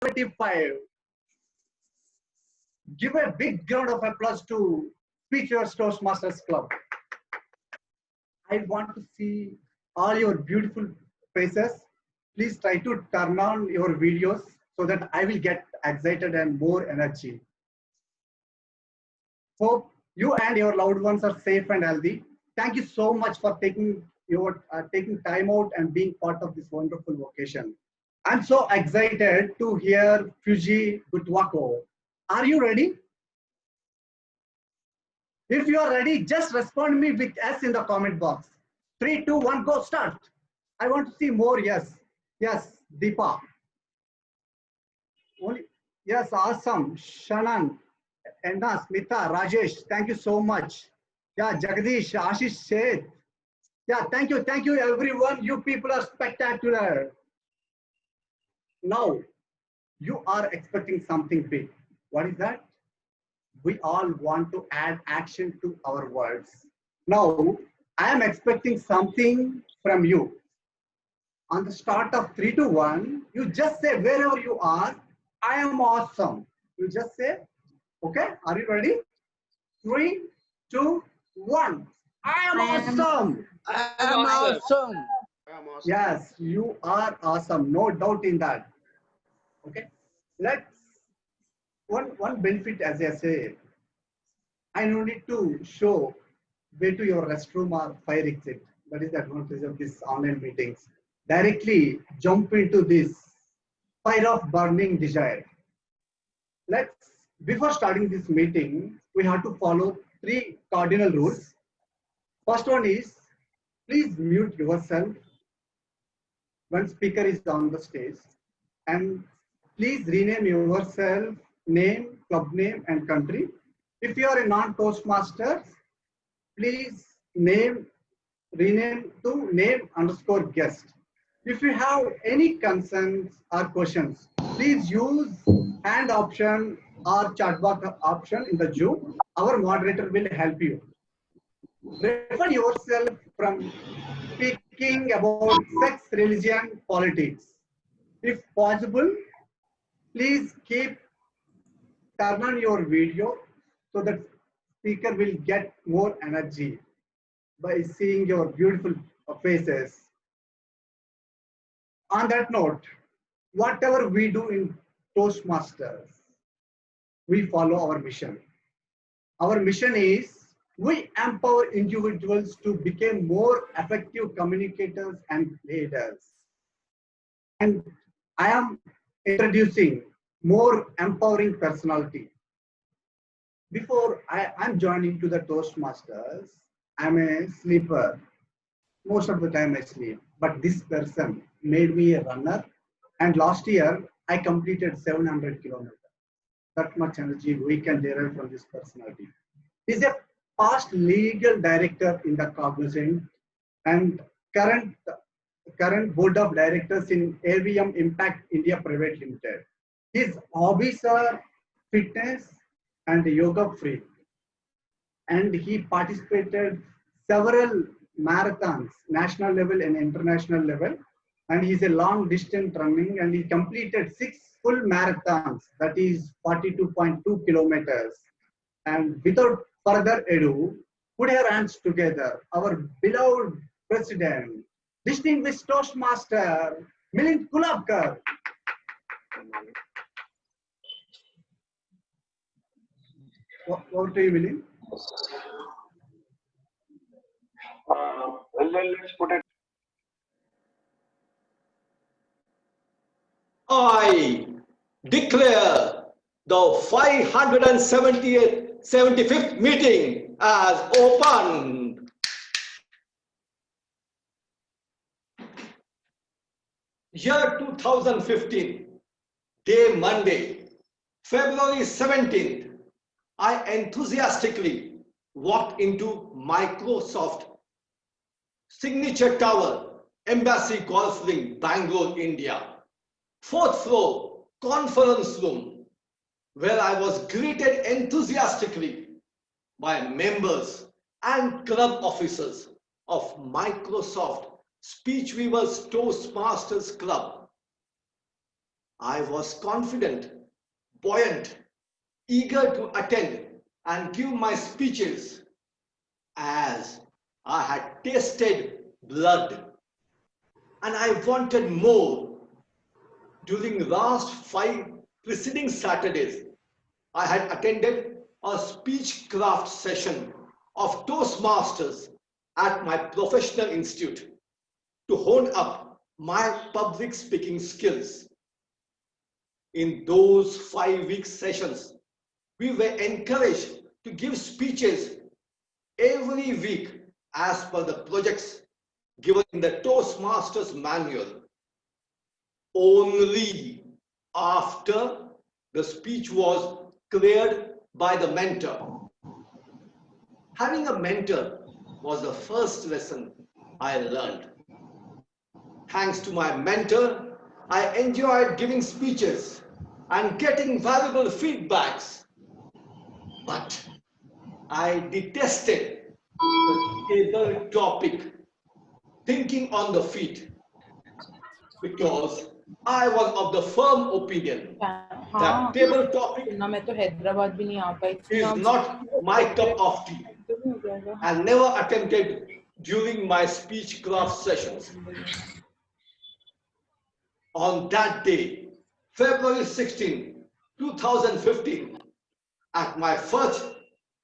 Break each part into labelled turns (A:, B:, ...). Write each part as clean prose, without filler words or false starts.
A: 25. Give a big round of applause to Speakers Toastmasters Club. I want to see all your beautiful faces. Please try to turn on your videos so that I will get excited and more energy. Hope you and your loved ones are safe and healthy. Thank you so much for taking time out and being part of this wonderful occasion. I'm so excited to hear Fursey Gotuaco. Are you ready? If you are ready, just respond me with S in the comment box. 3, 2, 1, go, start. I want to see more yes. Yes, Deepa. Only, yes, awesome. Shannon, Enna, Smita, Rajesh, thank you so much. Yeah, Jagdish, Ashish, Seth. Yeah, thank you everyone. You people are spectacular. Now, you are expecting something big. What is that? We all want to add action to our words. Now, I am expecting something from you. On the start of 3 to 1, you just say wherever you are, I am awesome. You just say, okay, are you ready? 3, 2, 1. I am awesome.
B: I am awesome.
A: Yes, you are awesome. No doubt in that. Okay. Let's one benefit, as I say, I no need to show way to your restroom or fire exit. That is the advantage of these online meetings. Directly jump into this fire of burning desire. Before starting this meeting, we have to follow 3 cardinal rules. First one is, please mute yourself when speaker is on the stage. And please rename yourself, name, club name, and country. If you are a non-Toastmaster, please rename to name_guest. If you have any concerns or questions, please use hand option or chat box option in the Zoom. Our moderator will help you. Refrain yourself from speaking about sex, religion, politics. If possible, please turn on your video so that speaker will get more energy by seeing your beautiful faces. On that note, whatever we do in Toastmasters, we follow our mission. Our mission is we empower individuals to become more effective communicators and leaders. And I am introducing more empowering personality. Before I'm joining to the Toastmasters, I'm a sleeper. Most of the time I sleep, but this person made me a runner. And last year I completed 700 kilometers. That much energy we can derive from this personality. He's a past legal director in the Cognizant and current board of directors in AVM Impact India Private Limited. His hobbies are fitness and yoga freak. And he participated several marathons, national level and international level. And he's a long distance running and he completed 6 full marathons, that is 42.2 kilometers. And without further ado, put your hands together. Our beloved president, distinguished Toastmaster, Milind Kulabkar. Over to you, Milind.
C: Let's put it.
D: I declare the 575th meeting as open. Year 2015, day Monday, February 17th, I enthusiastically walked into Microsoft Signature Tower, Embassy Golf Link, Bangalore, India. 4th floor, conference room, where I was greeted enthusiastically by members and club officers of Microsoft Speechweavers Toastmasters Club. I was confident, buoyant, eager to attend and give my speeches as I had tasted blood and I wanted more. During last 5 preceding Saturdays, I had attended a speech craft session of Toastmasters at my professional institute to hone up my public speaking skills. In those 5-week sessions, we were encouraged to give speeches every week as per the projects given in the Toastmasters manual. Only after the speech was cleared by the mentor. Having a mentor was the first lesson I learned. Thanks to my mentor, I enjoyed giving speeches and getting valuable feedbacks. But I detested the table topic, thinking on the feet, because I was of the firm opinion that table topic is not my cup of tea and never attempted during my speech craft sessions. On that day, February 16, 2015, at my first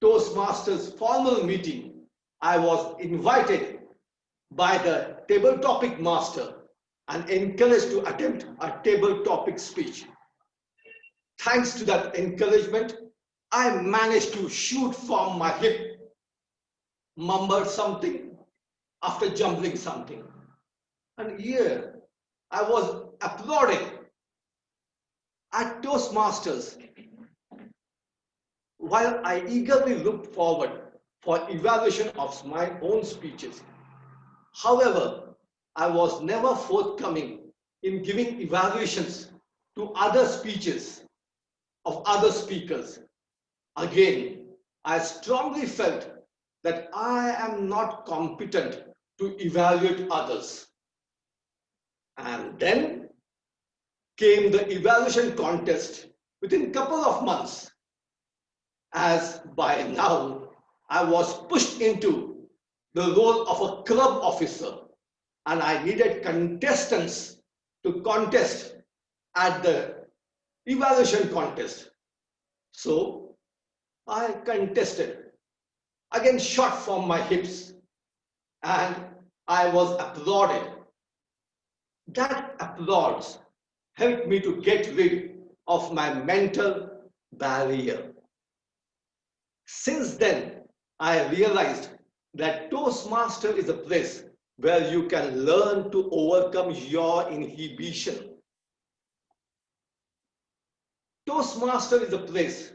D: Toastmasters formal meeting, I was invited by the table topic master and encouraged to attempt a table topic speech. Thanks to that encouragement, I managed to shoot from my hip, mumble something after jumbling something. And here I was applauded at Toastmasters while I eagerly looked forward for evaluation of my own speeches. However, I was never forthcoming in giving evaluations to other speeches of other speakers. Again, I strongly felt that I am not competent to evaluate others. And then came the evaluation contest within a couple of months, as by now I was pushed into the role of a club officer and I needed contestants to contest at the evaluation contest. So I contested, again shot from my hips, and I was applauded. That applause helped me to get rid of my mental barrier. Since then, I realized that Toastmaster is a place where you can learn to overcome your inhibition. Toastmaster is a place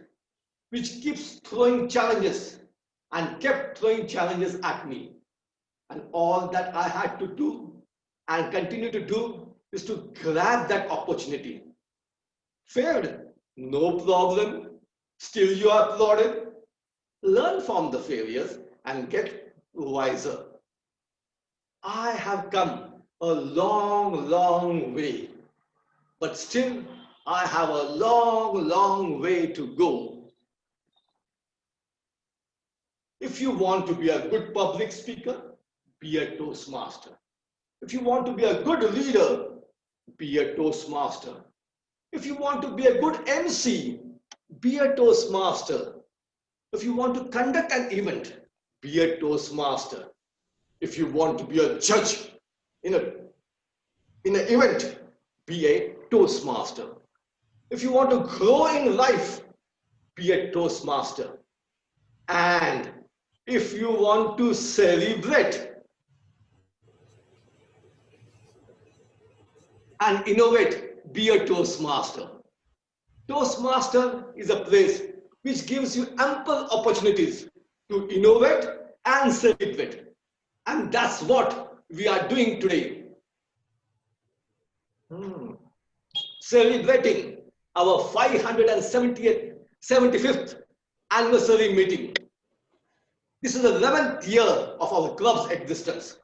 D: which keeps throwing challenges and kept throwing challenges at me. And all that I had to do and continue to do is to grab that opportunity. Failed? No problem. Still you are applauded. Learn from the failures and get wiser. I have come a long, long way, but still I have a long, long way to go. If you want to be a good public speaker, be a Toastmaster. If you want to be a good leader, be a Toastmaster. If you want to be a good MC, be a Toastmaster. If you want to conduct an event, be a Toastmaster. If you want to be a judge in an event, be a Toastmaster. If you want to grow in life, be a Toastmaster. And if you want to celebrate and innovate, be a Toastmaster. Toastmaster is a place which gives you ample opportunities to innovate and celebrate. And that's what we are doing today. Celebrating our 575th anniversary meeting. This is the 11th year of our club's existence.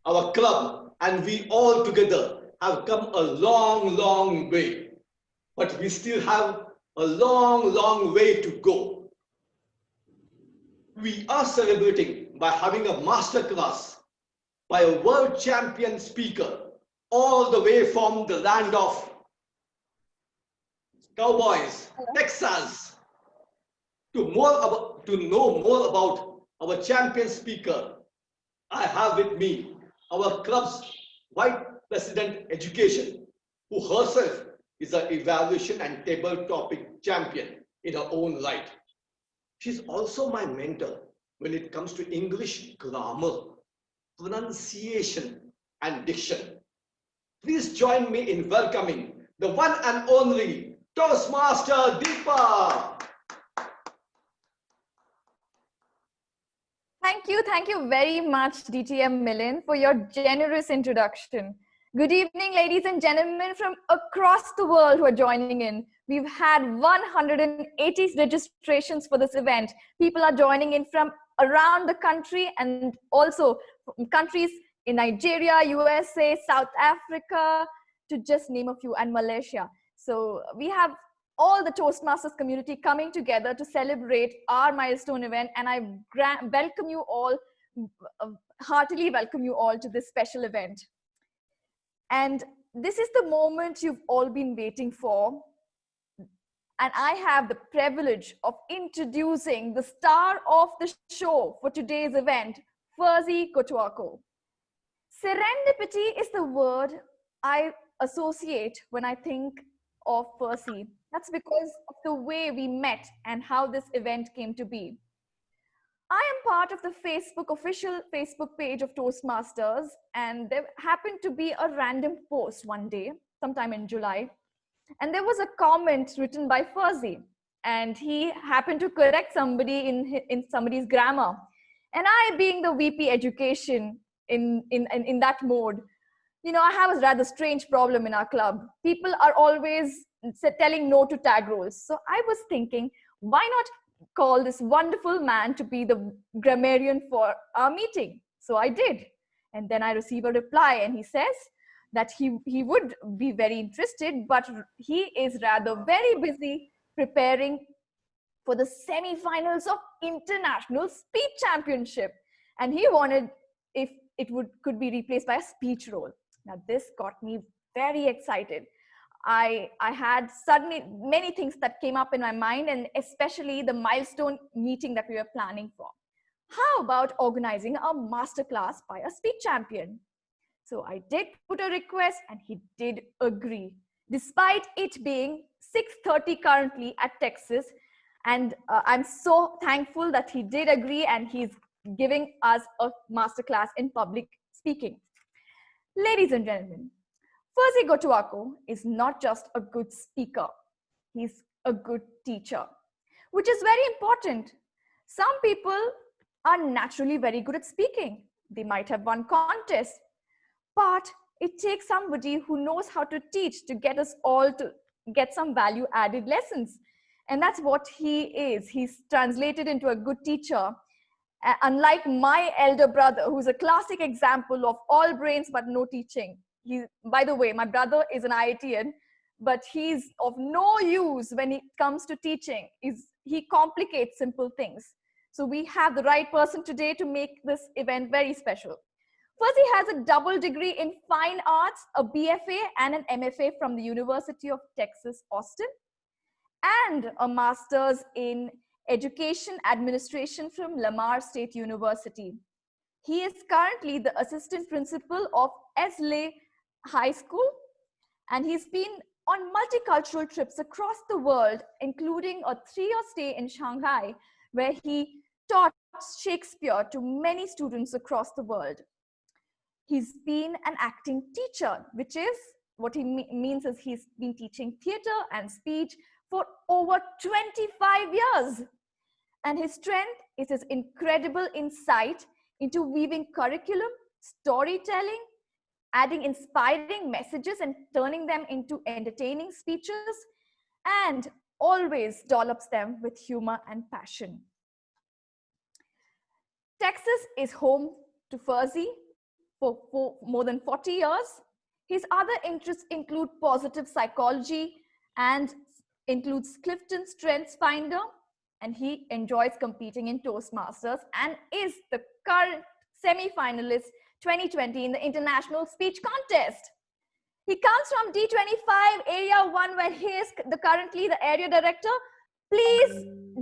D: Our club and we all together have come a long, long way. but we still have a long, long way to go. We are celebrating by having a masterclass by a world champion speaker all the way from the land of cowboys, Texas. To know more about our champion speaker, I have with me our club's Vice President Education, who herself is an evaluation and table topic champion in her own right. She's also my mentor when it comes to English grammar, pronunciation, and diction. Please join me in welcoming the one and only Toastmaster Deepa.
C: Thank you very much, DTM Millen, for your generous introduction. Good evening, ladies and gentlemen from across the world who are joining in. We've had 180 registrations for this event. People are joining in from around the country and also from countries in Nigeria, USA, South Africa, to just name a few, and Malaysia. So we have all the Toastmasters community coming together to celebrate our milestone event, and I welcome you all, heartily welcome you all to this special event. And this is the moment you've all been waiting for, and I have the privilege of introducing the star of the show for today's event, Fursey Gotuaco. Serendipity is the word I associate when I think of Fursey. That's because of the way we met and how this event came to be. I am part of the official Facebook page of Toastmasters, and there happened to be a random post one day, sometime in July, and there was a comment written by Fursey, and he happened to correct somebody in somebody's grammar. And I, being the VP education in that mode, you know, I have a rather strange problem in our club. People are always telling no to tag roles. So I was thinking, why not call this wonderful man to be the grammarian for our meeting? So I did. And then I received a reply, and he says that he would be very interested, but he is rather very busy preparing for the semi-finals of International Speech Championship. And he wanted if it could be replaced by a speech role. Now this got me very excited. I had suddenly many things that came up in my mind, and especially the milestone meeting that we were planning for. How about organizing a masterclass by a speech champion? So I did put a request, and he did agree, despite it being 6:30 currently at Texas. And I'm so thankful that he did agree, and he's giving us a masterclass in public speaking. Ladies and gentlemen, Fursey Gotuaco is not just a good speaker, he's a good teacher, which is very important. Some people are naturally very good at speaking. They might have won contests, but it takes somebody who knows how to teach to get us all to get some value added lessons. And that's what he is. He's translated into a good teacher. Unlike my elder brother, who's a classic example of all brains but no teaching. By the way, my brother is an IITian, but he's of no use when it comes to teaching. He complicates simple things. So we have the right person today to make this event very special. Fursey has a double degree in fine arts, a BFA and an MFA from the University of Texas, Austin, and a master's in education administration from Lamar State University. He is currently the assistant principal of Esley High School, and he's been on multicultural trips across the world, including a 3-year stay in Shanghai, where he taught Shakespeare to many students across the world. He's been an acting teacher, which is what he means is he's been teaching theater and speech for over 25 years. And his strength is his incredible insight into weaving curriculum, storytelling, adding inspiring messages and turning them into entertaining speeches, and always dollops them with humor and passion. Texas is home to Fursey for more than 40 years. His other interests include positive psychology and includes Clifton Strengths Finder, and he enjoys competing in Toastmasters and is the current semi-finalist 2020 in the International Speech Contest. He comes from D25 Area 1, where he is currently the area director. Please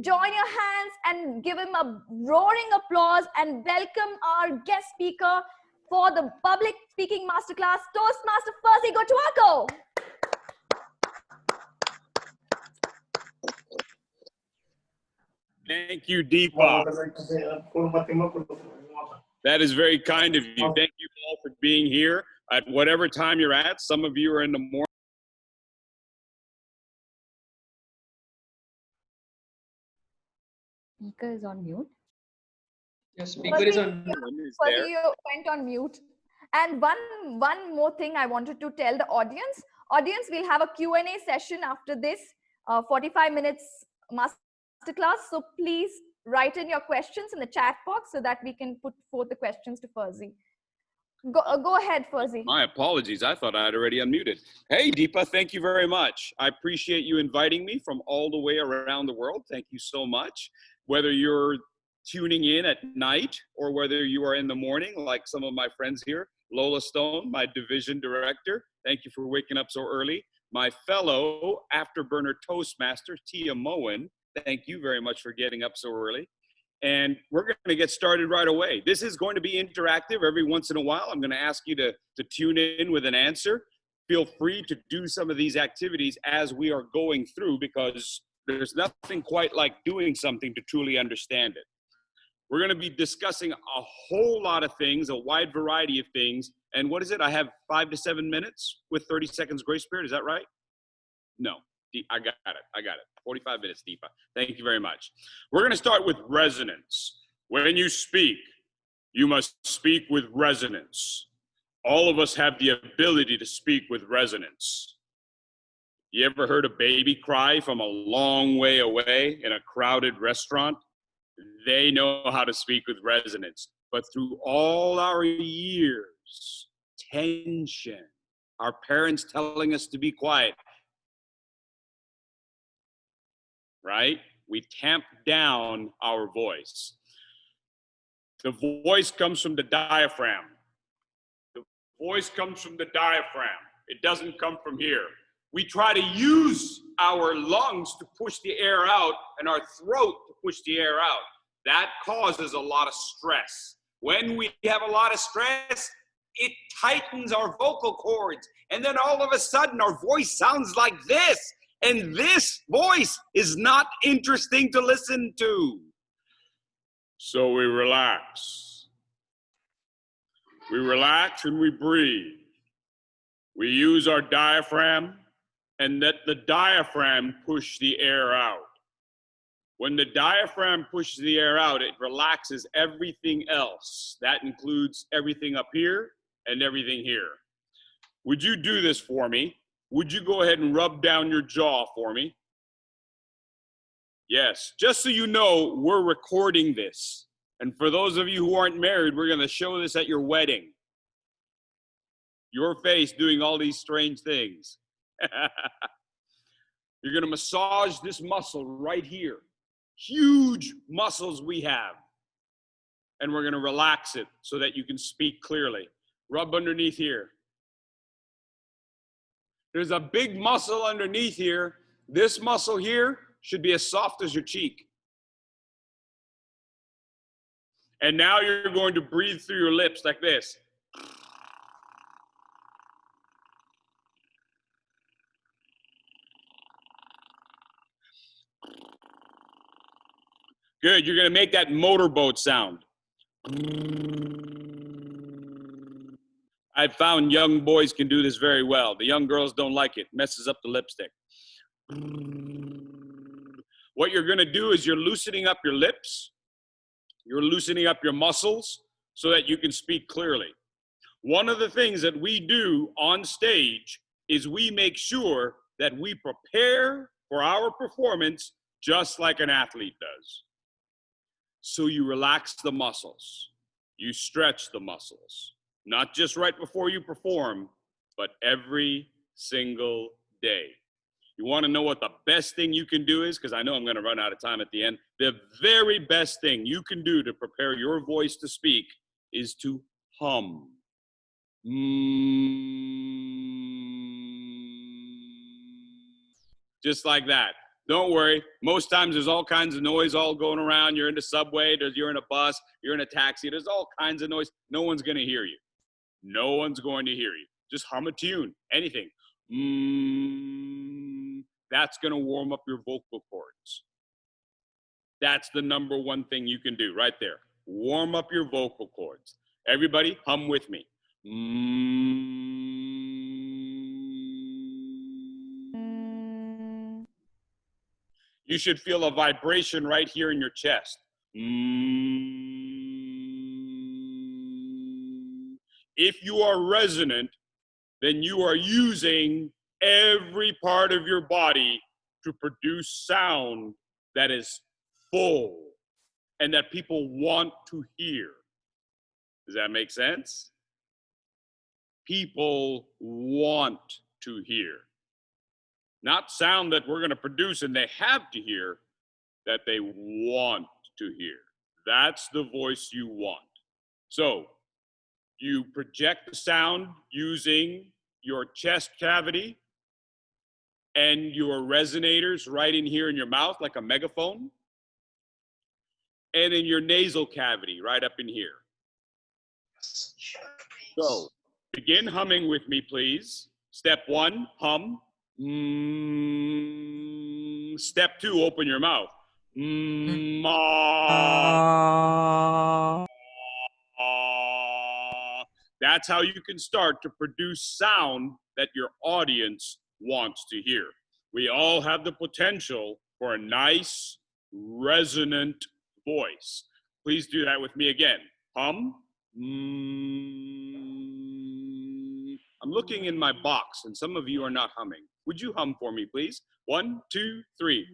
C: join your hands and give him a roaring applause and welcome our guest speaker for the public speaking masterclass, Toastmaster Fursey Gotuaco.
E: Thank you, Deepa. That is very kind of you. Thank you all for being here at whatever time you're at. Some of you are in the morning.
C: Speaker is on mute.
F: Your speaker is on mute.
C: Fursey, you went on mute. And one more thing I wanted to tell the audience. Audience, we'll have a Q&A session after this 45 minutes masterclass. So please write in your questions in the chat box so that we can put forth the questions to Fursey. Go ahead, Fursey.
E: My apologies. I thought I had already unmuted. Hey, Deepa, thank you very much. I appreciate you inviting me from all the way around the world. Thank you so much. Whether you're tuning in at night or whether you are in the morning, like some of my friends here, Lola Stone, my division director. Thank you for waking up so early. My fellow Afterburner Toastmaster, Tia Moen. Thank you very much for getting up so early. And we're going to get started right away. This is going to be interactive. Every once in a while, I'm going to ask you to tune in with an answer. Feel free to do some of these activities as we are going through, because there's nothing quite like doing something to truly understand it. We're going to be discussing a whole lot of things, a wide variety of things. And what is it? I have 5 to 7 minutes with 30 seconds grace period. Is that right? No, I got it. 45 minutes, Deepa. Thank you very much. We're going to start with resonance. When you speak, you must speak with resonance. All of us have the ability to speak with resonance. You ever heard a baby cry from a long way away in a crowded restaurant? They know how to speak with resonance. But through all our years, tension, our parents telling us to be quiet, right? We tamp down our voice. The voice comes from the diaphragm. The voice comes from the diaphragm. It doesn't come from here. We try to use our lungs to push the air out and our throat to push the air out. That causes a lot of stress. When we have a lot of stress, it tightens our vocal cords. And then all of a sudden, our voice sounds like this. And this voice is not interesting to listen to. So we relax. We relax and we breathe. We use our diaphragm and let the diaphragm push the air out. When the diaphragm pushes the air out, it relaxes everything else. That includes everything up here and everything here. Would you do this for me? Would you go ahead and rub down your jaw for me? Yes, just so you know, we're recording this. And for those of you who aren't married, we're going to show this at your wedding. Your face doing all these strange things. You're going to massage this muscle right here. Huge muscles we have. And we're going to relax it so that you can speak clearly. Rub underneath here. There's a big muscle underneath here. This muscle here should be as soft as your cheek. And now you're going to breathe through your lips like this. Good, you're going to make that motorboat sound. I've found young boys can do this very well. The young girls don't like it. Messes up the lipstick. What you're going to do is you're loosening up your lips. You're loosening up your muscles so that you can speak clearly. One of the things that we do on stage is we make sure that we prepare for our performance just like an athlete does. So you relax the muscles. You stretch the muscles. Not just right before you perform, but every single day. You want to know what the best thing you can do is? Because I know I'm going to run out of time at the end. The very best thing you can do to prepare your voice to speak is to hum. Just like that. Don't worry. Most times there's all kinds of noise all going around. You're in the subway, you're in a bus, you're in a taxi. There's all kinds of noise. No one's going to hear you. No one's going to hear you. Just hum a tune, anything. That's going to warm up your vocal cords. That's the number one thing you can do right there. Warm up your vocal cords. Everybody, hum with me. You should feel a vibration right here in your chest. If you are resonant, then you are using every part of your body to produce sound that is full and that people want to hear. Does that make sense? People want to hear. Not sound that we're going to produce and they have to hear, that they want to hear. That's the voice you want. So you project the sound using your chest cavity and your resonators right in here in your mouth like a megaphone, and in your nasal cavity right up in here. So begin humming with me, please. Step 1, hum. Step 2, open your mouth. That's how you can start to produce sound that your audience wants to hear. We all have the potential for a nice, resonant voice. Please do that with me again. Hum. I'm looking in my box, and some of you are not humming. Would you hum for me, please? 1, 2, 3.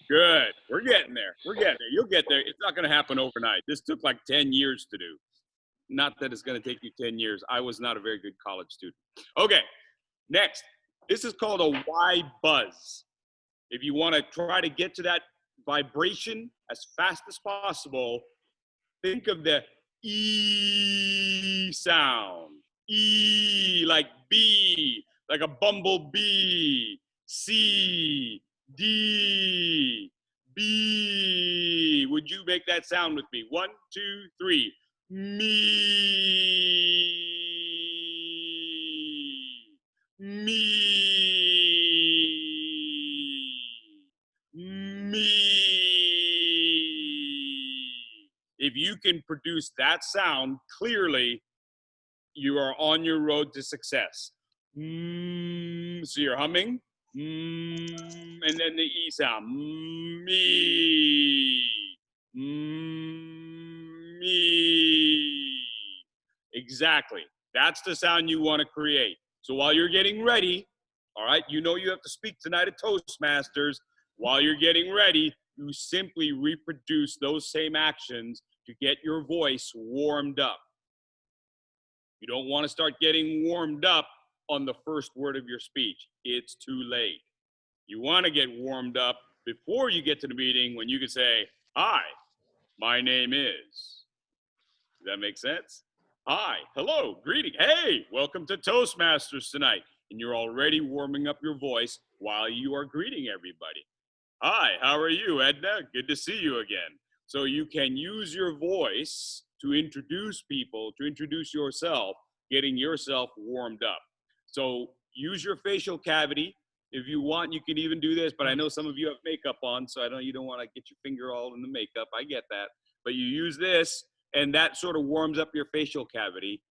E: Good. We're getting there. We're getting there. You'll get there. It's not going to happen overnight. This took like 10 years to do. Not that it's going to take you 10 years. I was not a very good college student. Okay. Next. This is called a Y buzz. If you want to try to get to that vibration as fast as possible, think of the E sound. E, like bee, like a bumblebee. C, D, B. Would you make that sound with me? 1, 2, 3. Me. Me. If you can produce that sound clearly, you are on your road to success. So you're humming, and then the E sound. Me. Me. Exactly. That's the sound you want to create. So while you're getting ready, all right, you know you have to speak tonight at Toastmasters. While you're getting ready, you simply reproduce those same actions to get your voice warmed up. You don't want to start getting warmed up on the first word of your speech. It's too late. You want to get warmed up before you get to the meeting when you can say, "Hi, my name is." Does that make sense? Hi, hello, greeting. Hey, welcome to Toastmasters tonight. And you're already warming up your voice while you are greeting everybody. Hi, how are you, Edna? Good to see you again. So you can use your voice to introduce people, to introduce yourself, getting yourself warmed up. So use your facial cavity. If you want, you can even do this, but I know some of you have makeup on, so I know you don't want to get your finger all in the makeup. I get that. But you use this, and that sort of warms up your facial cavity.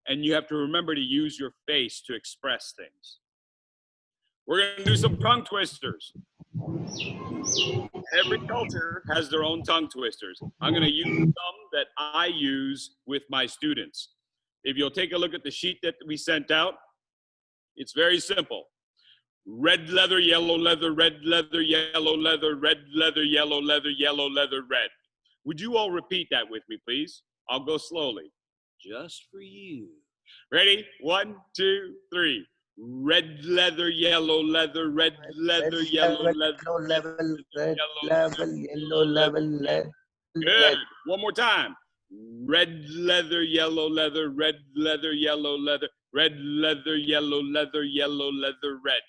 E: And you have to remember to use your face to express things. We're going to do some tongue twisters. Every culture has their own tongue twisters. I'm going to use some that I use with my students. If you'll take a look at the sheet that we sent out, it's very simple. Red leather, yellow leather, red leather, yellow leather, red leather, yellow leather, yellow leather, red. Would you all repeat that with me, please? I'll go slowly. Just for you. Ready? 1, 2, 3. Red leather, yellow leather, red leather, yellow leather,
B: red level, yellow level,
E: Good. One more time. Red leather, yellow leather, red leather, yellow leather, red leather, yellow leather, yellow leather, red.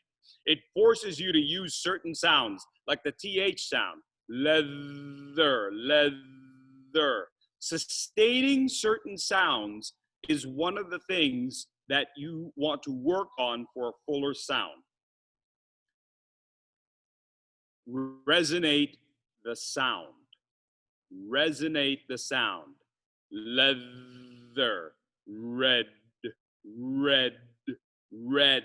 E: It forces you to use certain sounds, like the TH sound. Leather, leather. Sustaining certain sounds is one of the things that you want to work on for a fuller sound. Resonate the sound. Resonate the sound. Leather, red, red, red.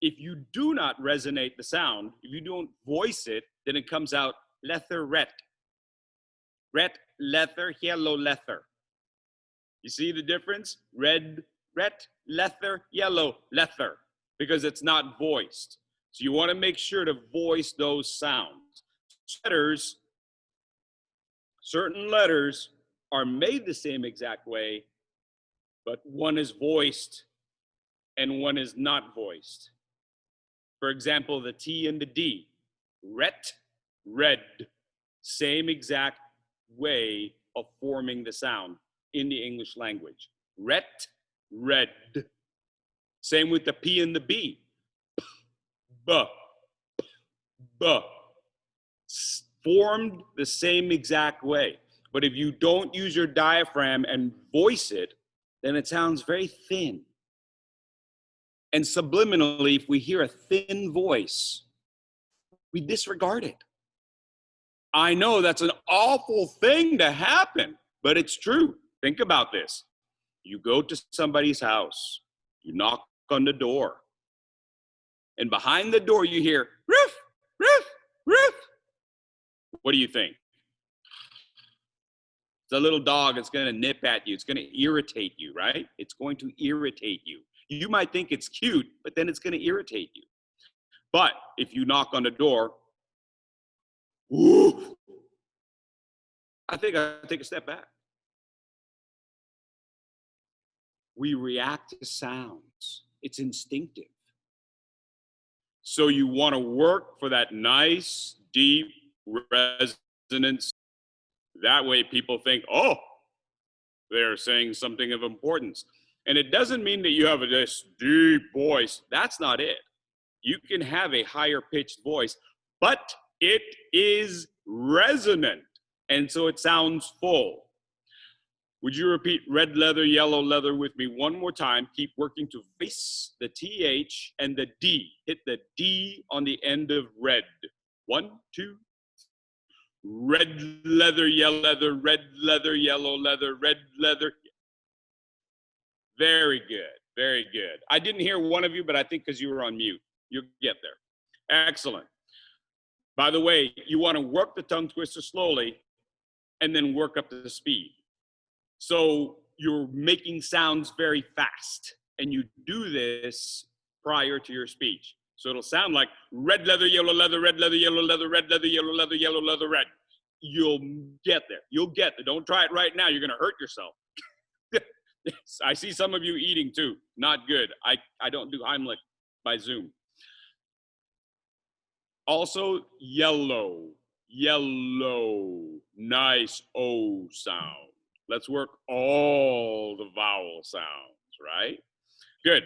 E: If you do not resonate the sound, if you don't voice it, then it comes out leatherette. Red, leather, yellow leather. You see the difference? Red, red, leather, yellow leather, because it's not voiced. So you want to make sure to voice those sounds. Certain letters are made the same exact way, but one is voiced and one is not voiced. For example, the T and the D. Ret, red. Same exact way of forming the sound in the English language. Ret, red. Same with the P and the B. B, b. Formed the same exact way. But if you don't use your diaphragm and voice it, then it sounds very thin. And subliminally, if we hear a thin voice, we disregard it. I know that's an awful thing to happen, but it's true. Think about this. You go to somebody's house, you knock on the door, and behind the door you hear, roof, roof, roof. What do you think? It's a little dog that's going to nip at you. It's going to irritate you, right? It's going to irritate you. You might think it's cute, but then it's going to irritate you. But if you knock on the door, whoo, I think I'll take a step back. We react to sounds. It's instinctive. So you want to work for that nice, deep resonance. That way people think, oh, they're saying something of importance. And it doesn't mean that you have this deep voice. That's not it. You can have a higher pitched voice, but it is resonant. And so it sounds full. Would you repeat red leather, yellow leather with me one more time? Keep working to voice the TH and the D. Hit the D on the end of red. 1, 2. Red leather, yellow leather, red leather, yellow leather, red leather. Very good, very good. I didn't hear one of you, but I think because you were on mute. You'll get there. Excellent. By the way, you want to work the tongue twister slowly and then work up to the speed. So you're making sounds very fast, and you do this prior to your speech. So it'll sound like red leather, yellow leather, red leather, yellow leather, red leather, yellow leather, yellow leather, red. You'll get there. You'll get there. Don't try it right now. You're going to hurt yourself. I see some of you eating too. Not good. I don't do Heimlich by Zoom. Also, yellow, yellow, nice O sound. Let's work all the vowel sounds, right? Good.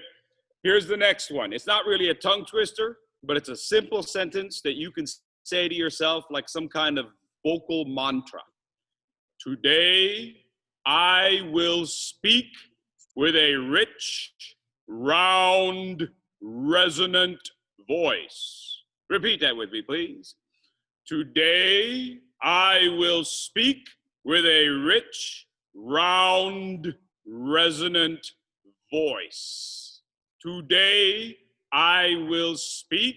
E: Here's the next one. It's not really a tongue twister, but it's a simple sentence that you can say to yourself like some kind of vocal mantra. Today, I will speak with a rich, round, resonant voice. Repeat that with me, please. Today, I will speak with a rich, round, resonant voice. Today, I will speak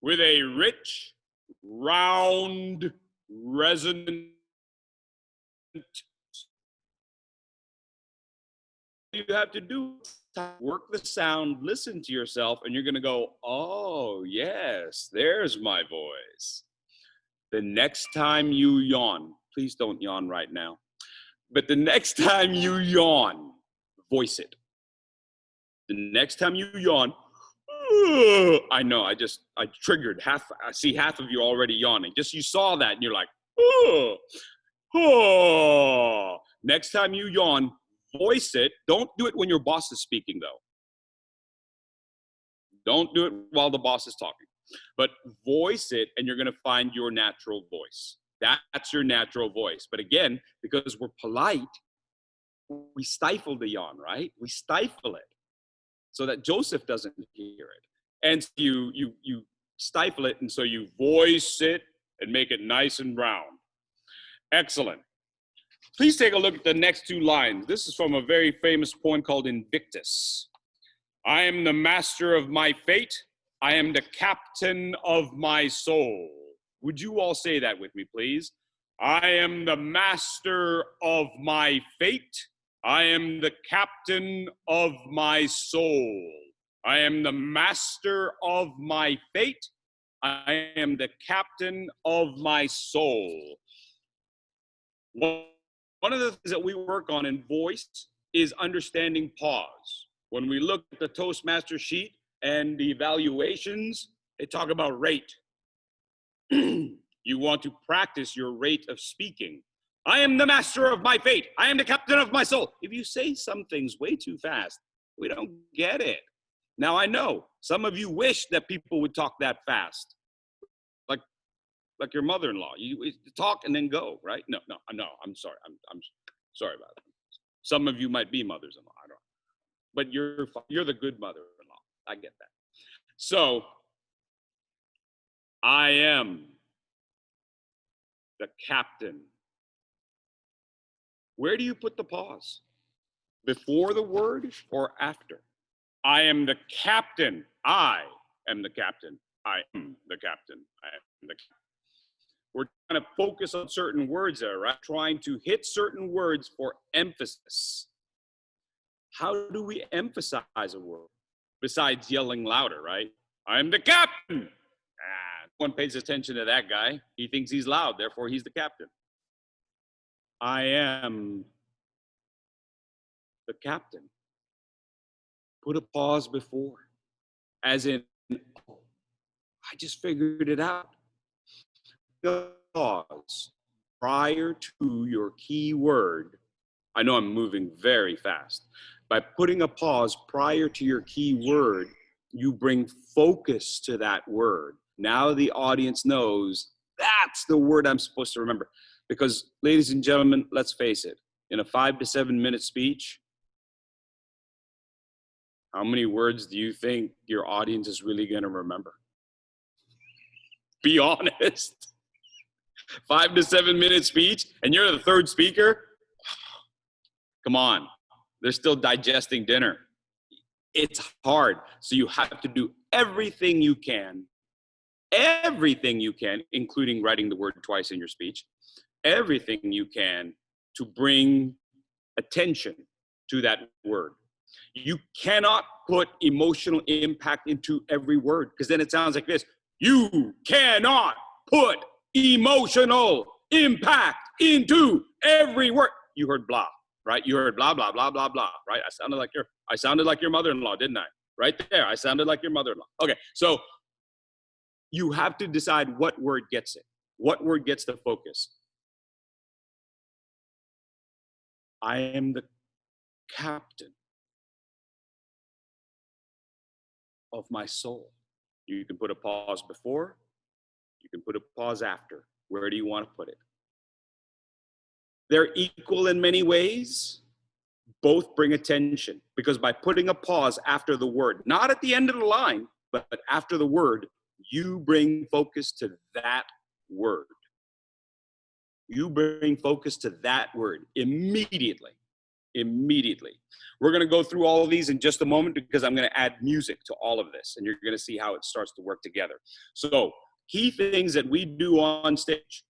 E: with a rich, round, resonant you have to do is work the sound, listen to yourself, and you're going to go, oh, yes, there's my voice. The next time you yawn, please don't yawn right now, but the next time you yawn, voice it. The next time you yawn, I know, I triggered half. I see half of you already yawning. Just you saw that and you're like, oh. Next time you yawn, voice it. Don't do it when your boss is speaking, though. Don't do it while the boss is talking. But voice it, and you're going to find your natural voice. That's your natural voice. But again, because we're polite, we stifle the yawn, right? We stifle it so that Joseph doesn't hear it. And you stifle it, and so you voice it and make it nice and round. Excellent. Please take a look at the next two lines. This is from a very famous poem called Invictus. I am the master of my fate. I am the captain of my soul. Would you all say that with me, please? I am the master of my fate. I am the captain of my soul. I am the master of my fate. I am the captain of my soul. One of the things that we work on in voice is understanding pause. When we look at the Toastmaster sheet and the evaluations, they talk about rate. You want to practice your rate of speaking. I am the master of my fate. I am the captain of my soul. If you say some things way too fast, we don't get it. Now, I know some of you wish that people would talk that fast. Like your mother-in-law. You talk and then go, right? No, I'm sorry. I'm sorry about that. Some of you might be mothers-in-law. I don't know. But you're the good mother-in-law. I get that. So, I am the captain. Where do you put the pause? Before the word or after? I am the captain. I am the captain. I am the captain. I am the captain. We're trying to focus on certain words there, right? Trying to hit certain words for emphasis. How do we emphasize a word? Besides yelling louder, right? I'm the captain. No one pays attention to that guy. He thinks he's loud, therefore he's the captain. I am the captain. Put a pause before. As in, I just figured it out. Pause prior to your key word. I know I'm moving very fast. By putting a pause prior to your key word, you bring focus to that word. Now the audience knows that's the word I'm supposed to remember. Because, ladies and gentlemen, let's face it, in a 5 to 7 minute speech, how many words do you think your audience is really going to remember? Be honest. 5 to 7 minute speech, and you're the third speaker? Come on. They're still digesting dinner. It's hard. So you have to do everything you can, including writing the word twice in your speech, everything you can to bring attention to that word. You cannot put emotional impact into every word, because then it sounds like this. You cannot put emotional impact into every word. You heard blah, right? You heard blah, blah, blah, blah, blah, right? I sounded like your mother-in-law, didn't I? Right there, I sounded like your mother-in-law. Okay, so you have to decide what word gets it. What word gets the focus? I am the captain of my soul. You can put a pause before, you can put a pause after. Where do you want to put it? They're equal in many ways. Both bring attention, because by putting a pause after the word, not at the end of the line, but after the word, you bring focus to that word. You bring focus to that word immediately. Immediately. We're going to go through all of these in just a moment, because I'm going to add music to all of this, and you're going to see how it starts to work together. So, key things that we do on stage.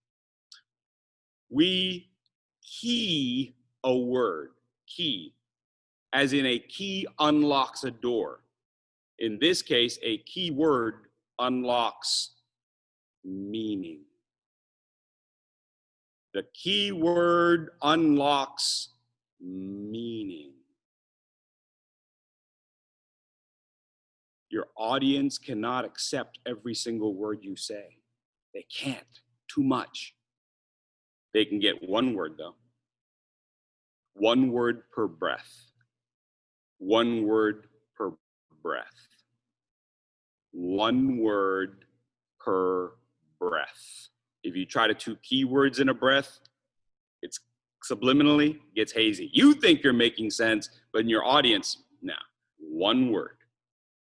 E: We key a word. Key. as in a key unlocks a door. In this case, a keyword unlocks meaning. The keyword unlocks meaning. Your audience cannot accept every single word you say. They can't. Too much. They can get one word though. One word per breath. One word per breath. One word per breath. If you try to two keywords in a breath, it's subliminally gets hazy. You think you're making sense, but in your audience, no. One word.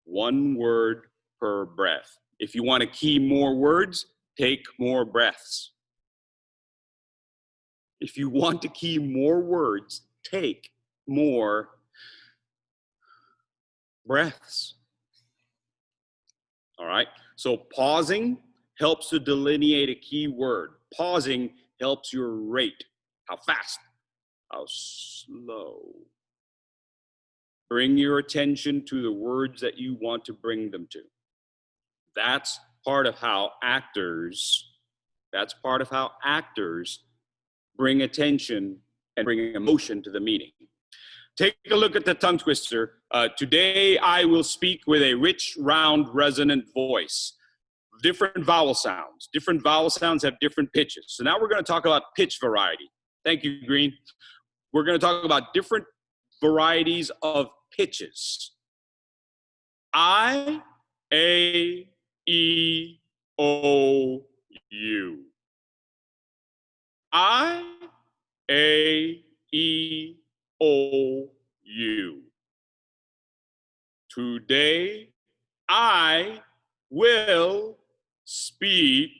E: One word per breath. If you want to key more words, take more breaths. If you want to key more words, take more breaths. All right. So pausing helps to delineate a key word. Pausing helps you rate how fast, how slow. Bring your attention to the words that you want to bring them to. That's part of how actors bring attention and bring emotion to the meeting. Take a look at the tongue twister. Today I will speak with a rich, round, resonant voice. Different vowel sounds. Different vowel sounds have different pitches. So now we're going to talk about pitch variety. Thank you, Green. We're going to talk about different varieties of pitches. I, A, E, O, U. I, A, E, O, U. Today, I will speak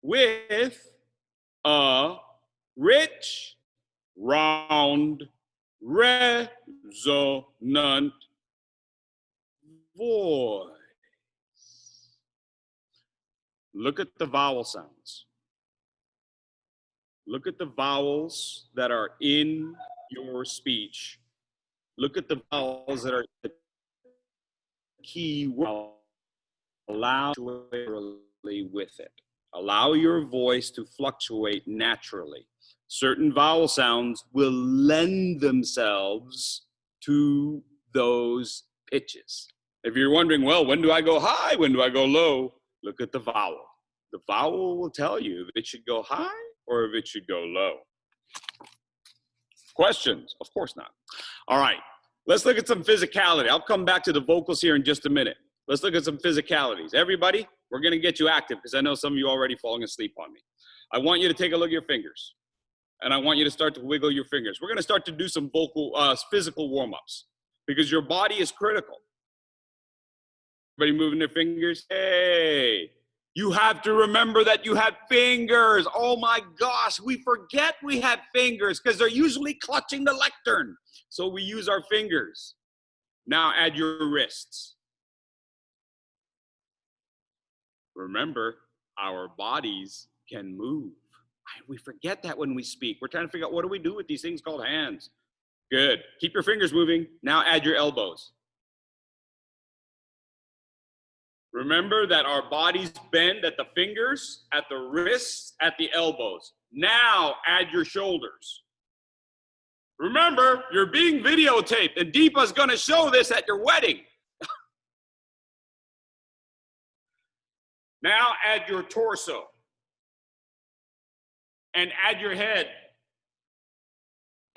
E: with a rich, round, resonant voice. Look at the vowel sounds. Look at the vowels that are in your speech. Look at the vowels that are the key word. Allow with it. Allow your voice to fluctuate naturally. Certain vowel sounds will lend themselves to those pitches. If you're wondering, well, when do I go high? When do I go low? Look at the vowel. The vowel will tell you if it should go high or if it should go low. Questions? Of course not. All right, let's look at some physicality. I'll come back to the vocals here in just a minute. Let's look at some physicalities. Everybody, we're gonna get you active because I know some of you are already falling asleep on me. I want you to take a look at your fingers and I want you to start to wiggle your fingers. We're gonna start to do some physical warm-ups because your body is critical. Everybody moving their fingers? Hey, you have to remember that you have fingers. Oh my gosh, we forget we have fingers because they're usually clutching the lectern. So we use our fingers. Now add your wrists. Remember, our bodies can move. We forget that when we speak. We're trying to figure out what do we do with these things called hands. Good. Keep your fingers moving. Now add your elbows. Remember that our bodies bend at the fingers, at the wrists, at the elbows. Now add your shoulders. Remember, you're being videotaped and Deepa's gonna show this at your wedding. Now add your torso and add your head.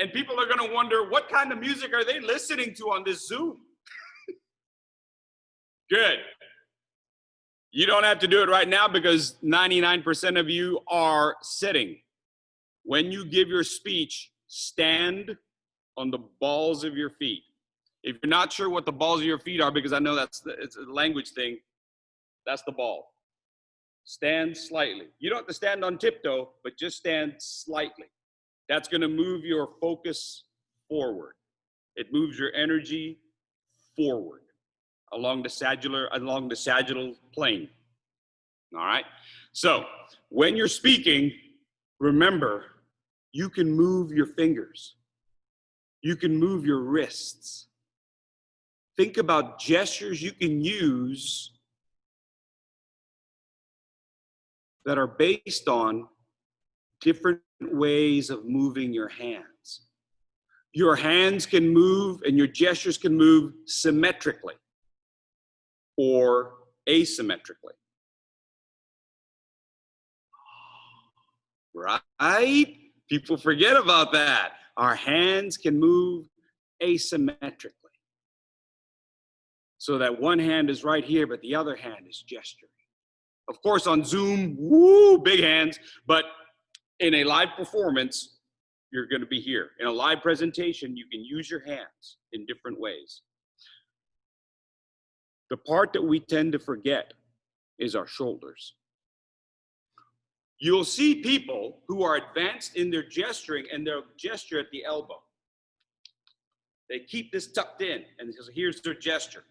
E: And people are gonna wonder, what kind of music are they listening to on this Zoom? Good. You don't have to do it right now because 99% of you are sitting. When you give your speech, stand on the balls of your feet. If you're not sure what the balls of your feet are, because I know it's a language thing, that's the ball. Stand slightly. You don't have to stand on tiptoe, but just stand slightly. That's going to move your focus forward. It moves your energy forward along the sagittal plane. All right? So, when you're speaking, remember, you can move your fingers. You can move your wrists. Think about gestures you can use that are based on different ways of moving your hands. Your hands can move and your gestures can move symmetrically or asymmetrically. Right? People forget about that. Our hands can move asymmetrically. So that one hand is right here, but the other hand is gesturing. Of course, on Zoom, woo, big hands, but in a live performance, you're going to be here. In a live presentation, you can use your hands in different ways. The part that we tend to forget is our shoulders. You'll see people who are advanced in their gesturing and they'll gesture at the elbow. They keep this tucked in and here's their gesture.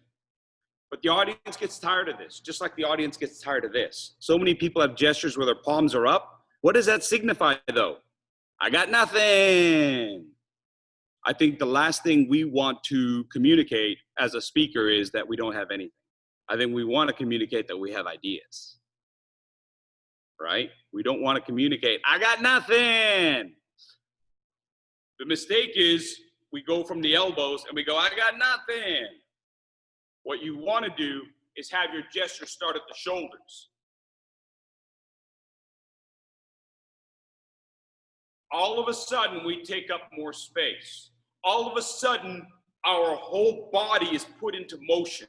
E: But the audience gets tired of this, just like the audience gets tired of this. So many people have gestures where their palms are up. What does that signify though? I got nothing. I think the last thing we want to communicate as a speaker is that we don't have anything. I think we want to communicate that we have ideas, right? We don't want to communicate, I got nothing. The mistake is we go from the elbows and we go, I got nothing. What you want to do is have your gesture start at the shoulders. All of a sudden, we take up more space. All of a sudden, our whole body is put into motion.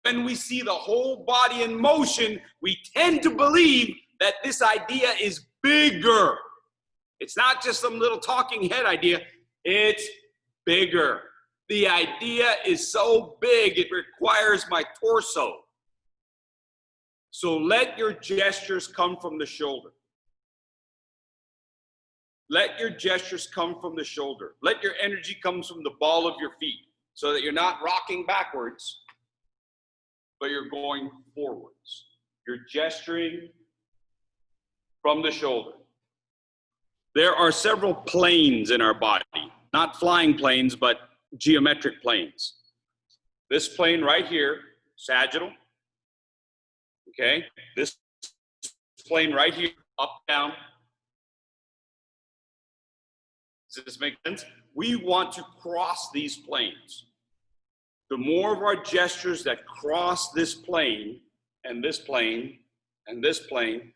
E: When we see the whole body in motion, we tend to believe that this idea is bigger. It's not just some little talking head idea. It's bigger. The idea is so big, it requires my torso. So let your gestures come from the shoulder. Let your gestures come from the shoulder. Let your energy come from the ball of your feet so that you're not rocking backwards, but you're going forwards. You're gesturing from the shoulder. There are several planes in our body, not flying planes, but geometric planes. This plane right here, sagittal, okay? This plane right here, up, down. Does this make sense? We want to cross these planes. The more of our gestures that cross this plane, and this plane, and this plane,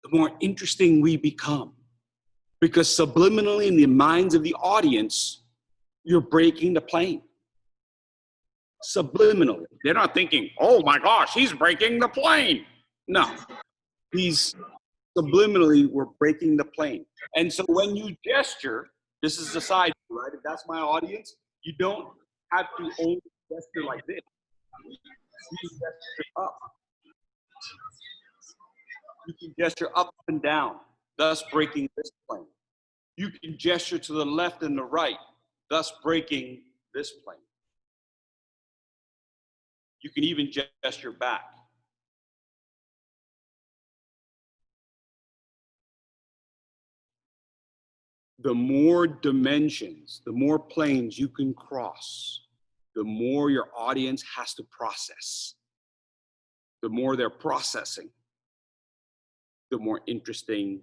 E: the more interesting we become. Because subliminally in the minds of the audience, you're breaking the plane. Subliminally. They're not thinking, oh my gosh, he's breaking the plane. No. Subliminally, we're breaking the plane. And so when you gesture, this is the side, right? If that's my audience, you don't have to only gesture like this. You can gesture up. You can gesture up and down, thus breaking this plane. You can gesture to the left and the right, thus breaking this plane. You can even gesture back. The more dimensions, the more planes you can cross, the more your audience has to process. The more they're processing, the more interesting